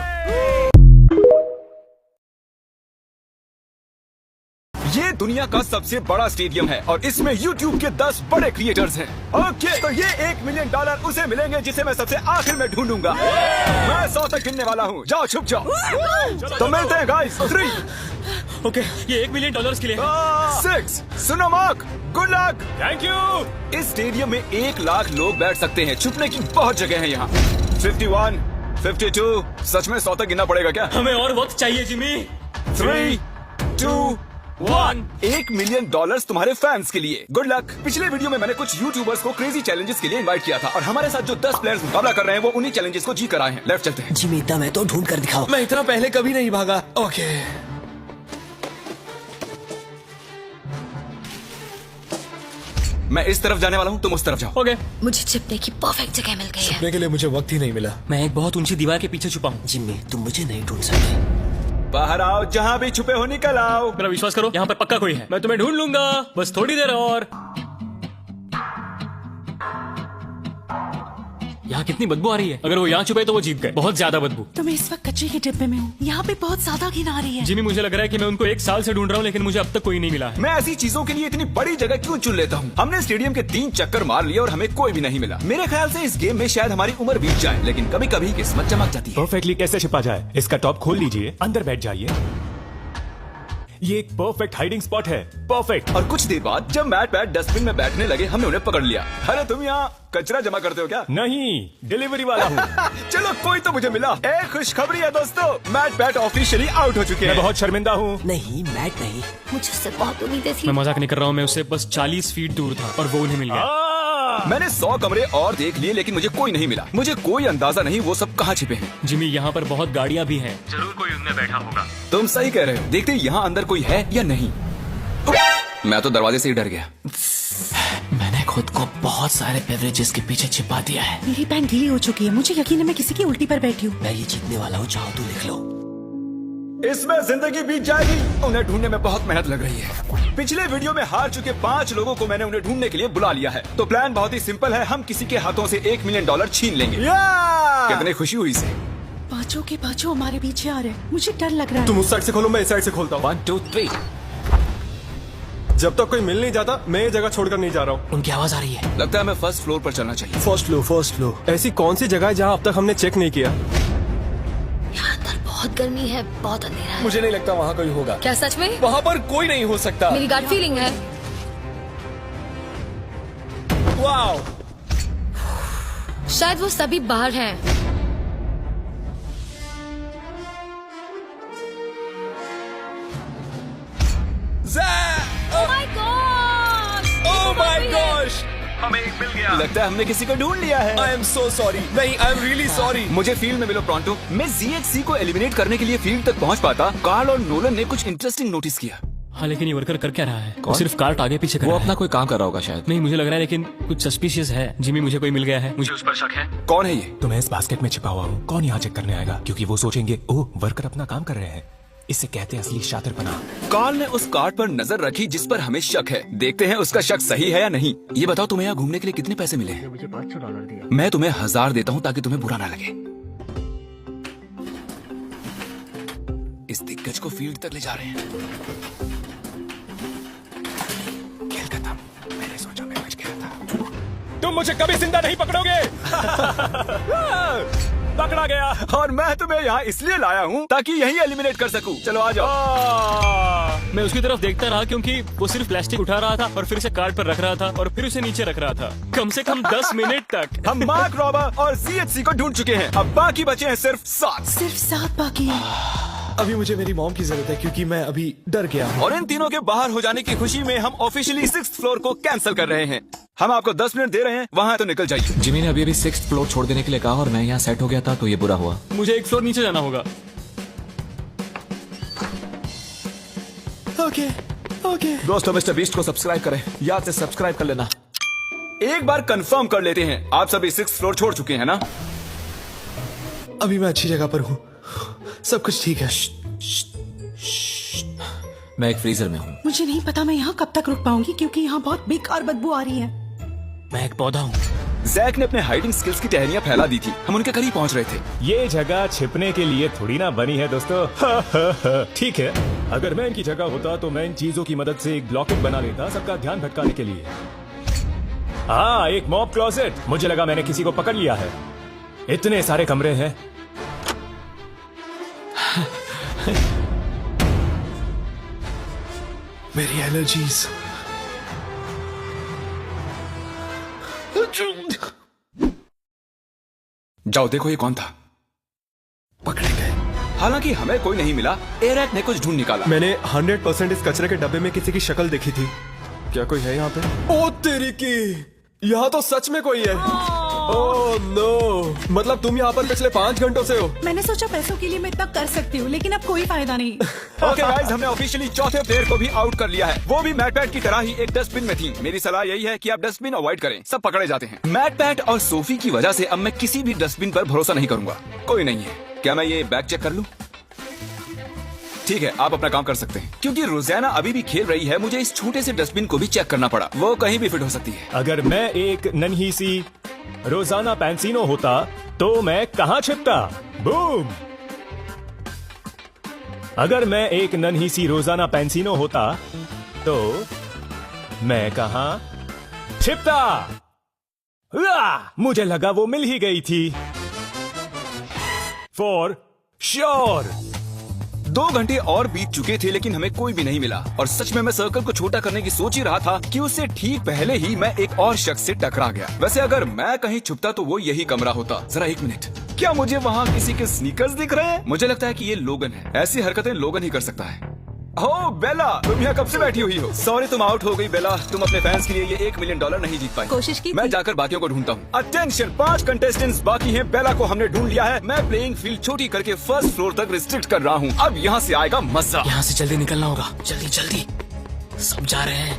P: ये दुनिया का सबसे बड़ा स्टेडियम है और इसमें YouTube के 10 बड़े क्रिएटर्स हैं। ओके, तो ये $1 मिलियन उसे मिलेंगे जिसे मैं सबसे आखिर में ढूंढूंगा। मैं 100 तक गिनने वाला हूँ। जाओ, छुप जाओ। तो मिलते हैं गाइस। 3
U: ओके, ये $1 मिलियन के लिए
P: 6। सुनो mark, good luck.
R: Thank you.
P: इस स्टेडियम में 1 लाख लोग बैठ सकते हैं। छुपने की बहुत जगह है यहाँ। 51, 52। सच में 100 तक गिनना पड़ेगा क्या?
U: हमें और वक्त चाहिए जिमी।
P: 3, 2, 1। $1 मिलियन तुम्हारे फैंस के लिए। Good luck. पिछले वीडियो में मैंने कुछ यूट्यूबर्स को क्रेजी चैलेंजेस के लिए इनवाइट किया था और हमारे साथ जो 10 प्लेयर्स मुकाबला कर रहे हैं वो उन्हीं चैलेंजेस को जी कर आए हैं। लेफ्ट चलते हैं।
O: जिमी, दम है तो ढूंढ कर दिखाओ।
P: मैं इतना पहले कभी नहीं भागा। ओके, मैं इस तरफ जाने वाला हूँ, तुम उस तरफ जाओ।
U: ओके।
K: मुझे छिपने की परफेक्ट जगह मिल गई है।
P: छिपने के लिए मुझे वक्त ही नहीं मिला।
U: मैं एक बहुत ऊंची दीवार के पीछे छुपा हूँ।
O: जिमी, तुम मुझे नहीं ढूंढ सकते।
P: बाहर आओ, जहाँ भी छुपे हो निकल आओ।
U: मेरा विश्वास करो, यहाँ पर पक्का कोई है। मैं तुम्हें ढूंढ लूंगा, बस थोड़ी देर और। यहाँ कितनी बदबू आ रही है। अगर वो यहाँ छुपे तो वो जीत गए। बहुत ज्यादा बदबू।
K: तो मैं इस वक्त कचरे के डिब्बे में हूँ। यहाँ पे बहुत ज्यादा घिन आ रही है।
U: जिमी, मुझे लग रहा है कि मैं उनको 1 साल से ढूंढ रहा हूँ लेकिन मुझे अब तक कोई नहीं मिला है।
P: मैं ऐसी चीजों के लिए इतनी बड़ी जगह क्यों चुन लेता हूँ? हमने स्टेडियम के 3 चक्कर मार लिए और हमें कोई भी नहीं मिला। मेरे ख्याल से इस गेम में शायद हमारी उम्र बीत जाए, लेकिन कभी कभी किस्मत चमक जाती है।
H: परफेक्टली कैसे छिपा जाए? इसका टॉप खोल लीजिए, अंदर बैठ जाइए। ये एक परफेक्ट हाइडिंग स्पॉट है। परफेक्ट।
P: और कुछ देर बाद जब मैट डस्टबिन में बैठने लगे, हमने उन्हें पकड़ लिया। अरे तुम यहाँ कचरा जमा करते हो क्या?
H: नहीं, डिलीवरी वाला हूँ।
P: चलो, कोई तो मुझे मिला। एक खुशखबरी है दोस्तों, मैट ऑफिशियली आउट हो चुके हैं।
H: मैं बहुत शर्मिंदा हूँ।
O: नहीं, मैट नहीं।
K: मुझे उससे बहुत उम्मीदें थी।
U: मैं मजाक नहीं कर रहा हूँ, मैं उससे बस 40 फीट दूर था और वो उन्हें मिल गया।
P: मैंने 100 कमरे और देख लिए लेकिन मुझे कोई नहीं मिला। मुझे कोई अंदाजा नहीं वो सब कहाँ छिपे हैं।
U: जिमी, यहाँ पर बहुत गाड़ियाँ भी हैं। जरूर कोई उनमें बैठा होगा।
P: तुम सही कह रहे हो। देखते हैं यहाँ अंदर कोई है या नहीं। मैं तो दरवाजे से ही डर गया।
O: मैंने खुद को बहुत सारे बेवरेजेस के पीछे छिपा दिया है।
K: मेरी पैंट ढीली हो चुकी है। मुझे यकीन है मैं किसी की उल्टी पर बैठी हूँ।
O: मैं ये जीतने वाला हूँ, चाहो तो लिख लो।
P: इसमें जिंदगी बीत जाएगी। उन्हें ढूंढने में बहुत मेहनत लग रही है। पिछले वीडियो में हार चुके 5 लोगों को मैंने उन्हें ढूंढने के लिए बुला लिया है। तो प्लान बहुत ही सिंपल है, हम किसी के हाथों से $1 मिलियन छीन लेंगे। कितनी खुशी हुई इसे।
K: पांचों के पांचों हमारे पीछे आ रहे हैं। मुझे डर लग रहा है।
H: तुम उस साइड से खोलो, मैं इस साइड से खोलता हूँ।
P: 1, 2, 3।
H: जब तक कोई मिल नहीं जाता, मैं ये जगह छोड़कर नहीं जा रहा हूँ।
O: उनकी आवाज आ रही है।
P: लगता है हमें फर्स्ट फ्लोर पर चलना चाहिए।
H: First floor. ऐसी कौन सी जगह है जहाँ अब तक हमने चेक नहीं किया?
K: यहाँ अंदर बहुत गर्मी है, बहुत अंधेरा है।
H: मुझे नहीं लगता वहाँ कोई होगा।
K: क्या सच में?
H: वहाँ पर कोई नहीं हो सकता।
K: मेरी गट फीलिंग है।
H: वाओ,
K: शायद वो सभी बाहर हैं।
H: Oh my gosh!
P: हमें मिल गया। लगता है हमने किसी को ढूंढ लिया है।
H: I am so sorry. नहीं, I am really sorry.
P: मुझे फील्ड में मिलो प्रॉन्टो। मैं ZHC को एलिमिनेट करने के लिए फील्ड तक पहुंच पाता। कार्ल और नोलन ने कुछ इंटरेस्टिंग नोटिस किया।
U: हाँ, लेकिन ये वर्कर कर क्या रहा है? वो सिर्फ कार्ट आगे पीछे कर रहा है।
P: वो अपना कोई काम कर रहा होगा शायद।
U: नहीं, मुझे लग रहा है लेकिन कुछ सस्पिशियस है। जिमी, मुझे कोई मिल गया है, मुझे उस पर शक है।
P: कौन है ये?
H: तो मैं इस बास्केट में छिपा हुआ हूँ। कौन यहाँ चेक करने आएगा? क्योंकि वो सोचेंगे, ओह, वर्कर अपना काम कर रहे हैं। इसे कहते हैं असली शातिरपना।
P: कार्ल ने उस कार्ड पर नजर रखी जिस पर हमें शक है। देखते हैं उसका शक सही है या नहीं। ये बताओ, तुम्हें यहाँ घूमने के लिए कितने पैसे मिले?
U: मुझे $500 दिया।
P: मैं तुम्हें 1000 देता हूँ ताकि तुम्हें बुरा ना लगे। इस दिग्गज को फील्ड तक ले जा रहे हैं। खेल खत्म। मैंने सोचा मैं बच गया था।
H: तुम मुझे कभी जिंदा नहीं पकड़ोगे।
P: पकड़ा गया। और मैं तुम्हें यहाँ इसलिए लाया हूँ ताकि यही एलिमिनेट कर सकूं। चलो आ जाओ।
U: मैं उसकी तरफ देखता रहा क्योंकि वो सिर्फ प्लास्टिक उठा रहा था और फिर उसे कार्ड पर रख रहा था और फिर उसे नीचे रख रहा था, कम से कम 10 मिनट तक।
P: हम मार्क रॉबर और CHC को ढूंढ चुके हैं, अब बाकी बचे हैं सिर्फ 7।
L: सिर्फ 7 बाकी हैं।
A: अभी मुझे मेरी मॉम की जरूरत है क्योंकि मैं अभी डर गया हूँ।
P: और इन तीनों के बाहर हो जाने की खुशी में हम ऑफिशियली 6th फ्लोर को कैंसिल कर रहे हैं। हम आपको 10 मिनट दे रहे हैं, वहाँ तो निकल जाइए।
O: जिमी ने अभी 6th फ्लोर छोड़ देने के लिए कहा और मैं यहाँ सेट हो गया था तो ये बुरा हुआ।
U: मुझे 1 फ्लोर नीचे जाना होगा।
P: ओके दोस्तों, मिस्टर बीस्ट को सब्सक्राइब करें, याद से सब्सक्राइब कर लेना। एक बार कंफर्म कर लेते हैं, आप सभी 6th फ्लोर छोड़ चुके हैं ना?
A: अभी मैं अच्छी जगह पर हूँ, सब कुछ ठीक है।
O: मैं एक फ्रीजर में हूँ।
L: मुझे नहीं पता मैं यहाँ कब तक रुक पाऊंगी क्योंकि यहाँ बहुत बेकार बदबू आ रही है।
U: मैं एक पौधा हूँ।
P: जैक ने अपने हाइडिंग स्किल्स की टहनियां फैला दी थी, हम उनके करीब पहुंच रहे थे।
H: ये जगह छिपने के लिए थोड़ी ना बनी है दोस्तों। ठीक है, अगर मैं इनकी जगह होता तो मैं इन चीजों की मदद से एक ब्लॉकेट बना लेता सबका ध्यान भटकाने के लिए। हाँ, एक मॉब क्लोजेट। मुझे लगा मैंने किसी को पकड़ लिया है। इतने सारे कमरे हैं।
A: मेरी एलर्जीज।
P: जाओ देखो ये कौन था।
A: पकड़े गए।
P: हालांकि हमें कोई नहीं मिला, एरैक ने कुछ ढूंढ निकाला।
H: मैंने 100% इस कचरे के डब्बे में किसी की शक्ल देखी थी। क्या कोई है यहाँ पे?
A: ओ तेरी की, यहाँ तो सच में कोई है। ओह नो, मतलब तुम यहाँ पर पिछले 5 घंटों से हो।
L: मैंने सोचा पैसों के लिए मैं इतना कर सकती हूँ, लेकिन अब कोई फायदा नहीं।
P: ओके गाइस, हमने ऑफिशियली चौथे प्लेयर को भी आउट कर लिया है। वो भी मैट पैट की तरह ही एक डस्टबिन में थी। मेरी सलाह यही है कि आप डस्टबिन अवॉइड करें, सब पकड़े जाते हैं। मैट पैट और सोफी की वजह से अब मैं किसी भी डस्टबिन पर भरोसा नहीं करूंगा। कोई नहीं है। क्या मैं ये बैग चेक कर लूं? ठीक है, आप अपना काम कर सकते हैं। क्योंकि रोजाना अभी भी खेल रही है, मुझे इस छोटे से डस्टबिन को भी चेक करना पड़ा। वो कहीं भी फिट हो सकती है।
H: अगर मैं एक नन्ही सी रोजाना पैंसिनो होता तो मैं कहाँ छिपता? बूम! अगर मैं एक नन्ही सी रोजाना पैंसिनो होता तो मैं कहाँ छिपता? मुझे लगा वो मिल ही गई थी। For sure.
P: 2 घंटे और बीत चुके थे लेकिन हमें कोई भी नहीं मिला। और सच में मैं सर्कल को छोटा करने की सोच ही रहा था कि उससे ठीक पहले ही मैं एक और शख्स से टकरा गया। वैसे अगर मैं कहीं छुपता तो वो यही कमरा होता। जरा 1 मिनट, क्या मुझे वहाँ किसी के स्नीकर्स दिख रहे हैं? मुझे लगता है कि ये लोगन है। ऐसी हरकतें लोगन ही कर सकता है। ओह बेला, तुम यहाँ कब से बैठी हुई हो? सॉरी तुम आउट हो गई बेला। तुम अपने फैंस के लिए ये $1 मिलियन नहीं जीत पाई।
L: कोशिश की
P: मैं जाकर बाकियों को ढूंढता हूँ। अटेंशन, 5 कंटेस्टेंट्स बाकी हैं। बेला को हमने ढूंढ लिया है। मैं प्लेइंग फील्ड छोटी करके 1st फ्लोर तक रिस्ट्रिक्ट कर रहा हूँ। अब यहाँ से आएगा मजा।
O: यहाँ से जल्दी निकलना होगा। जल्दी जल्दी, सब जा रहे हैं।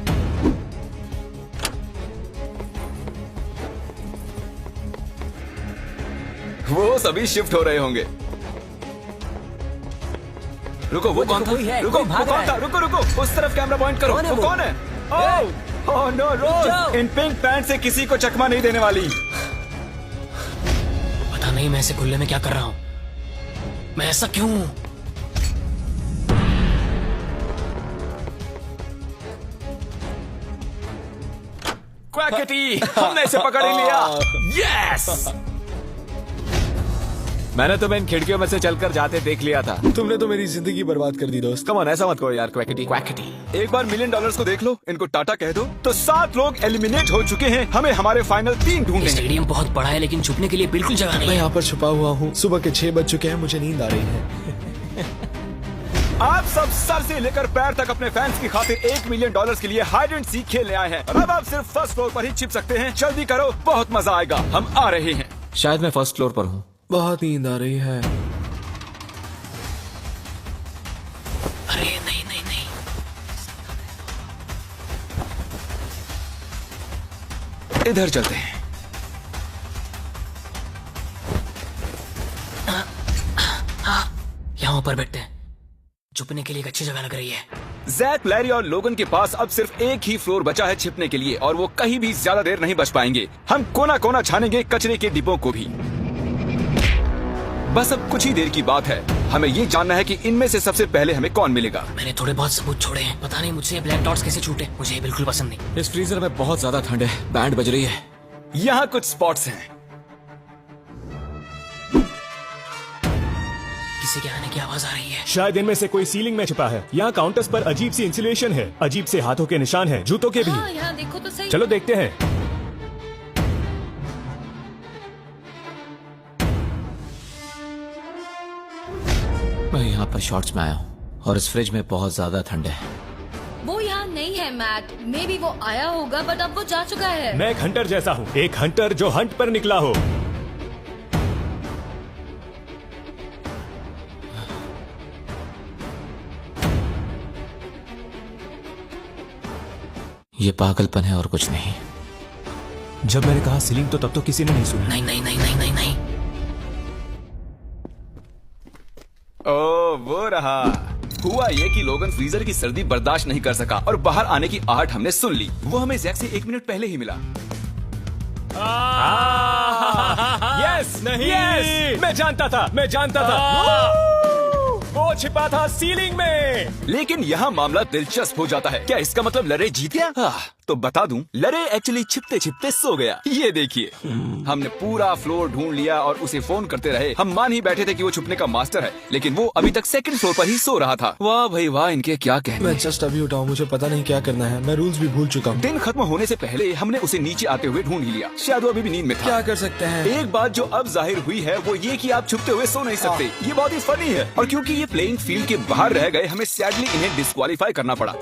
P: वो सभी शिफ्ट हो रहे होंगे। रुको, वो कौन था? रुको, वो कौन था? रुको रुको, उस तरफ कैमरा पॉइंट करो। वो कौन है? ओह नो रोज, इन पिंक पैंट से किसी को चकमा नहीं देने वाली।
O: पता नहीं मैं ऐसे खुले में क्या कर रहा हूँ। मैं ऐसा क्यों हूँ?
P: क्वैकेटी, हमने इसे पकड़ ही लिया। यस! मैंने तुम्हें इन खिड़कियों में से चलकर जाते देख लिया था।
A: तुमने तो मेरी जिंदगी बर्बाद कर दी दोस्त।
P: कम ऑन, ऐसा मत करो यार क्वैकेटी। एक बार $1 मिलियन को देख लो, इनको टाटा कह दो। तो 7 लोग एलिमिनेट हो चुके हैं। हमें हमारे फाइनल 3 ढूंढने।
O: स्टेडियम बहुत बड़ा है लेकिन छुपने के लिए बिल्कुल जगह नहीं।
A: मैं यहाँ पर छुपा हुआ हूँ। सुबह के 6 बज चुके हैं, मुझे नींद आ रही है।
P: आप सब सर से लेकर पैर तक अपने फैंस की खातिर $1 मिलियन के लिए हाइड एंड सीक खेलने आए हैं। अब आप सिर्फ 1st फ्लोर पर ही छिप सकते हैं। जल्दी करो, बहुत मजा आएगा। हम आ रहे हैं।
O: शायद मैं 1st फ्लोर पर हूँ।
A: बहुत नींद आ रही है।
O: अरे नहीं नहीं नहीं,
P: इधर चलते हैं।
O: यहाँ ऊपर बैठते हैं। छुपने के लिए एक अच्छी जगह लग रही है।
P: जैक, लैरी और लोगन के पास अब सिर्फ एक ही फ्लोर बचा है छिपने के लिए और वो कहीं भी ज्यादा देर नहीं बच पाएंगे। हम कोना कोना छानेंगे कचरे के डिब्बों को भी। बस अब कुछ ही देर की बात है। हमें ये जानना है कि इनमें से सबसे पहले हमें कौन मिलेगा।
O: मैंने थोड़े बहुत सबूत छोड़े हैं। पता नहीं मुझसे ब्लैक डॉट्स कैसे छूटे। मुझे ये बिल्कुल पसंद नहीं।
P: इस फ्रीजर में बहुत ज्यादा ठंड है। बैंड बज रही है। यहाँ कुछ स्पॉट्स हैं।
O: किसी के आने की आवाज आ रही है।
H: शायद इनमें से कोई सीलिंग में छिपा है। यहाँ काउंटर्स पर अजीब सी इंसुलेशन है, अजीब से हाथों के निशान हैं, जूतों के भी।
N: यहाँ देखो तो सही।
H: चलो देखते हैं।
O: मैं यहाँ पर शॉर्ट्स में आया हूँ और इस फ्रिज में बहुत ज्यादा ठंड है।
N: वो यहाँ नहीं है मैट, मे बी वो आया होगा बट अब वो जा चुका है।
H: मैं एक हंटर जैसा हूँ, एक हंटर जो हंट पर निकला हो।
O: ये पागलपन है और कुछ नहीं।
H: जब मैंने कहा सीलिंग तो तब तो किसी ने नहीं सुना।
O: नहीं नहीं नहीं नहीं नहीं नहीं।
P: ओ वो रहा। हुआ ये कि लोगन फ्रीजर की सर्दी बर्दाश्त नहीं कर सका और बाहर आने की आहट हमने सुन ली। वो हमें जैक से 1 मिनट पहले ही मिला।
H: यस नहीं, यस मैं जानता था, मैं जानता था। वो छिपा था सीलिंग में।
P: लेकिन यहाँ मामला दिलचस्प हो जाता है। क्या इसका मतलब लरे जीत गया? तो बता दूं, लरे एक्चुअली छिपते छिपते सो गया। ये देखिए, हमने पूरा फ्लोर ढूंढ लिया और उसे फोन करते रहे। हम मान ही बैठे थे कि वो छुपने का मास्टर है, लेकिन वो अभी तक 2nd फ्लोर पर ही सो रहा था। वाह भाई वाह, इनके क्या कहने।
I: मैं जस्ट अभी उठा हूँ, मुझे पता नहीं क्या करना है। मैं रूल्स भी भूल चुका हूँ।
P: दिन खत्म होने से पहले हमने उसे नीचे आते हुए ढूंढ ही लिया। शायद वो अभी भी नींद में था।
I: क्या कर सकते हैं?
P: एक बात जो अब जाहिर हुई है वो ये कि आप छुपते हुए सो नहीं सकते। ये बहुत ही फनी है। और क्योंकि ये प्लेइंग फील्ड के बाहर रह गए, हमें सैडली इन्हें डिस्क्वालीफाई करना पड़ा,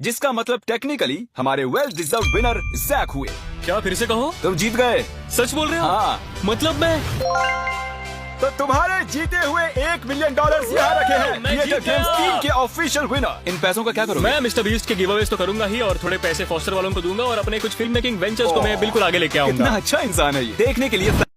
P: जिसका मतलब टेक्निकली हमारे वेल डिजर्व विनर जैक हुए।
U: क्या फिर से कहो?
P: तुम जीत गए।
U: सच बोल रहे हो?
P: हाँ।
U: मतलब मैं
P: तो तुम्हारे जीते हुए $1 मिलियन यहाँ रखे हैं। ये द गेम्स टीम के ऑफिशियल विनर। इन पैसों का क्या करोगे?
U: मैं मिस्टर बीस्ट के गिवअवेज तो करूंगा ही, और थोड़े पैसे फॉस्टर वालों को दूंगा और अपने कुछ फिल्म मेकिंग वेंचर्स को मैं बिल्कुल आगे लेके आऊंगा।
P: कितना अच्छा इंसान है ये। देखने के लिए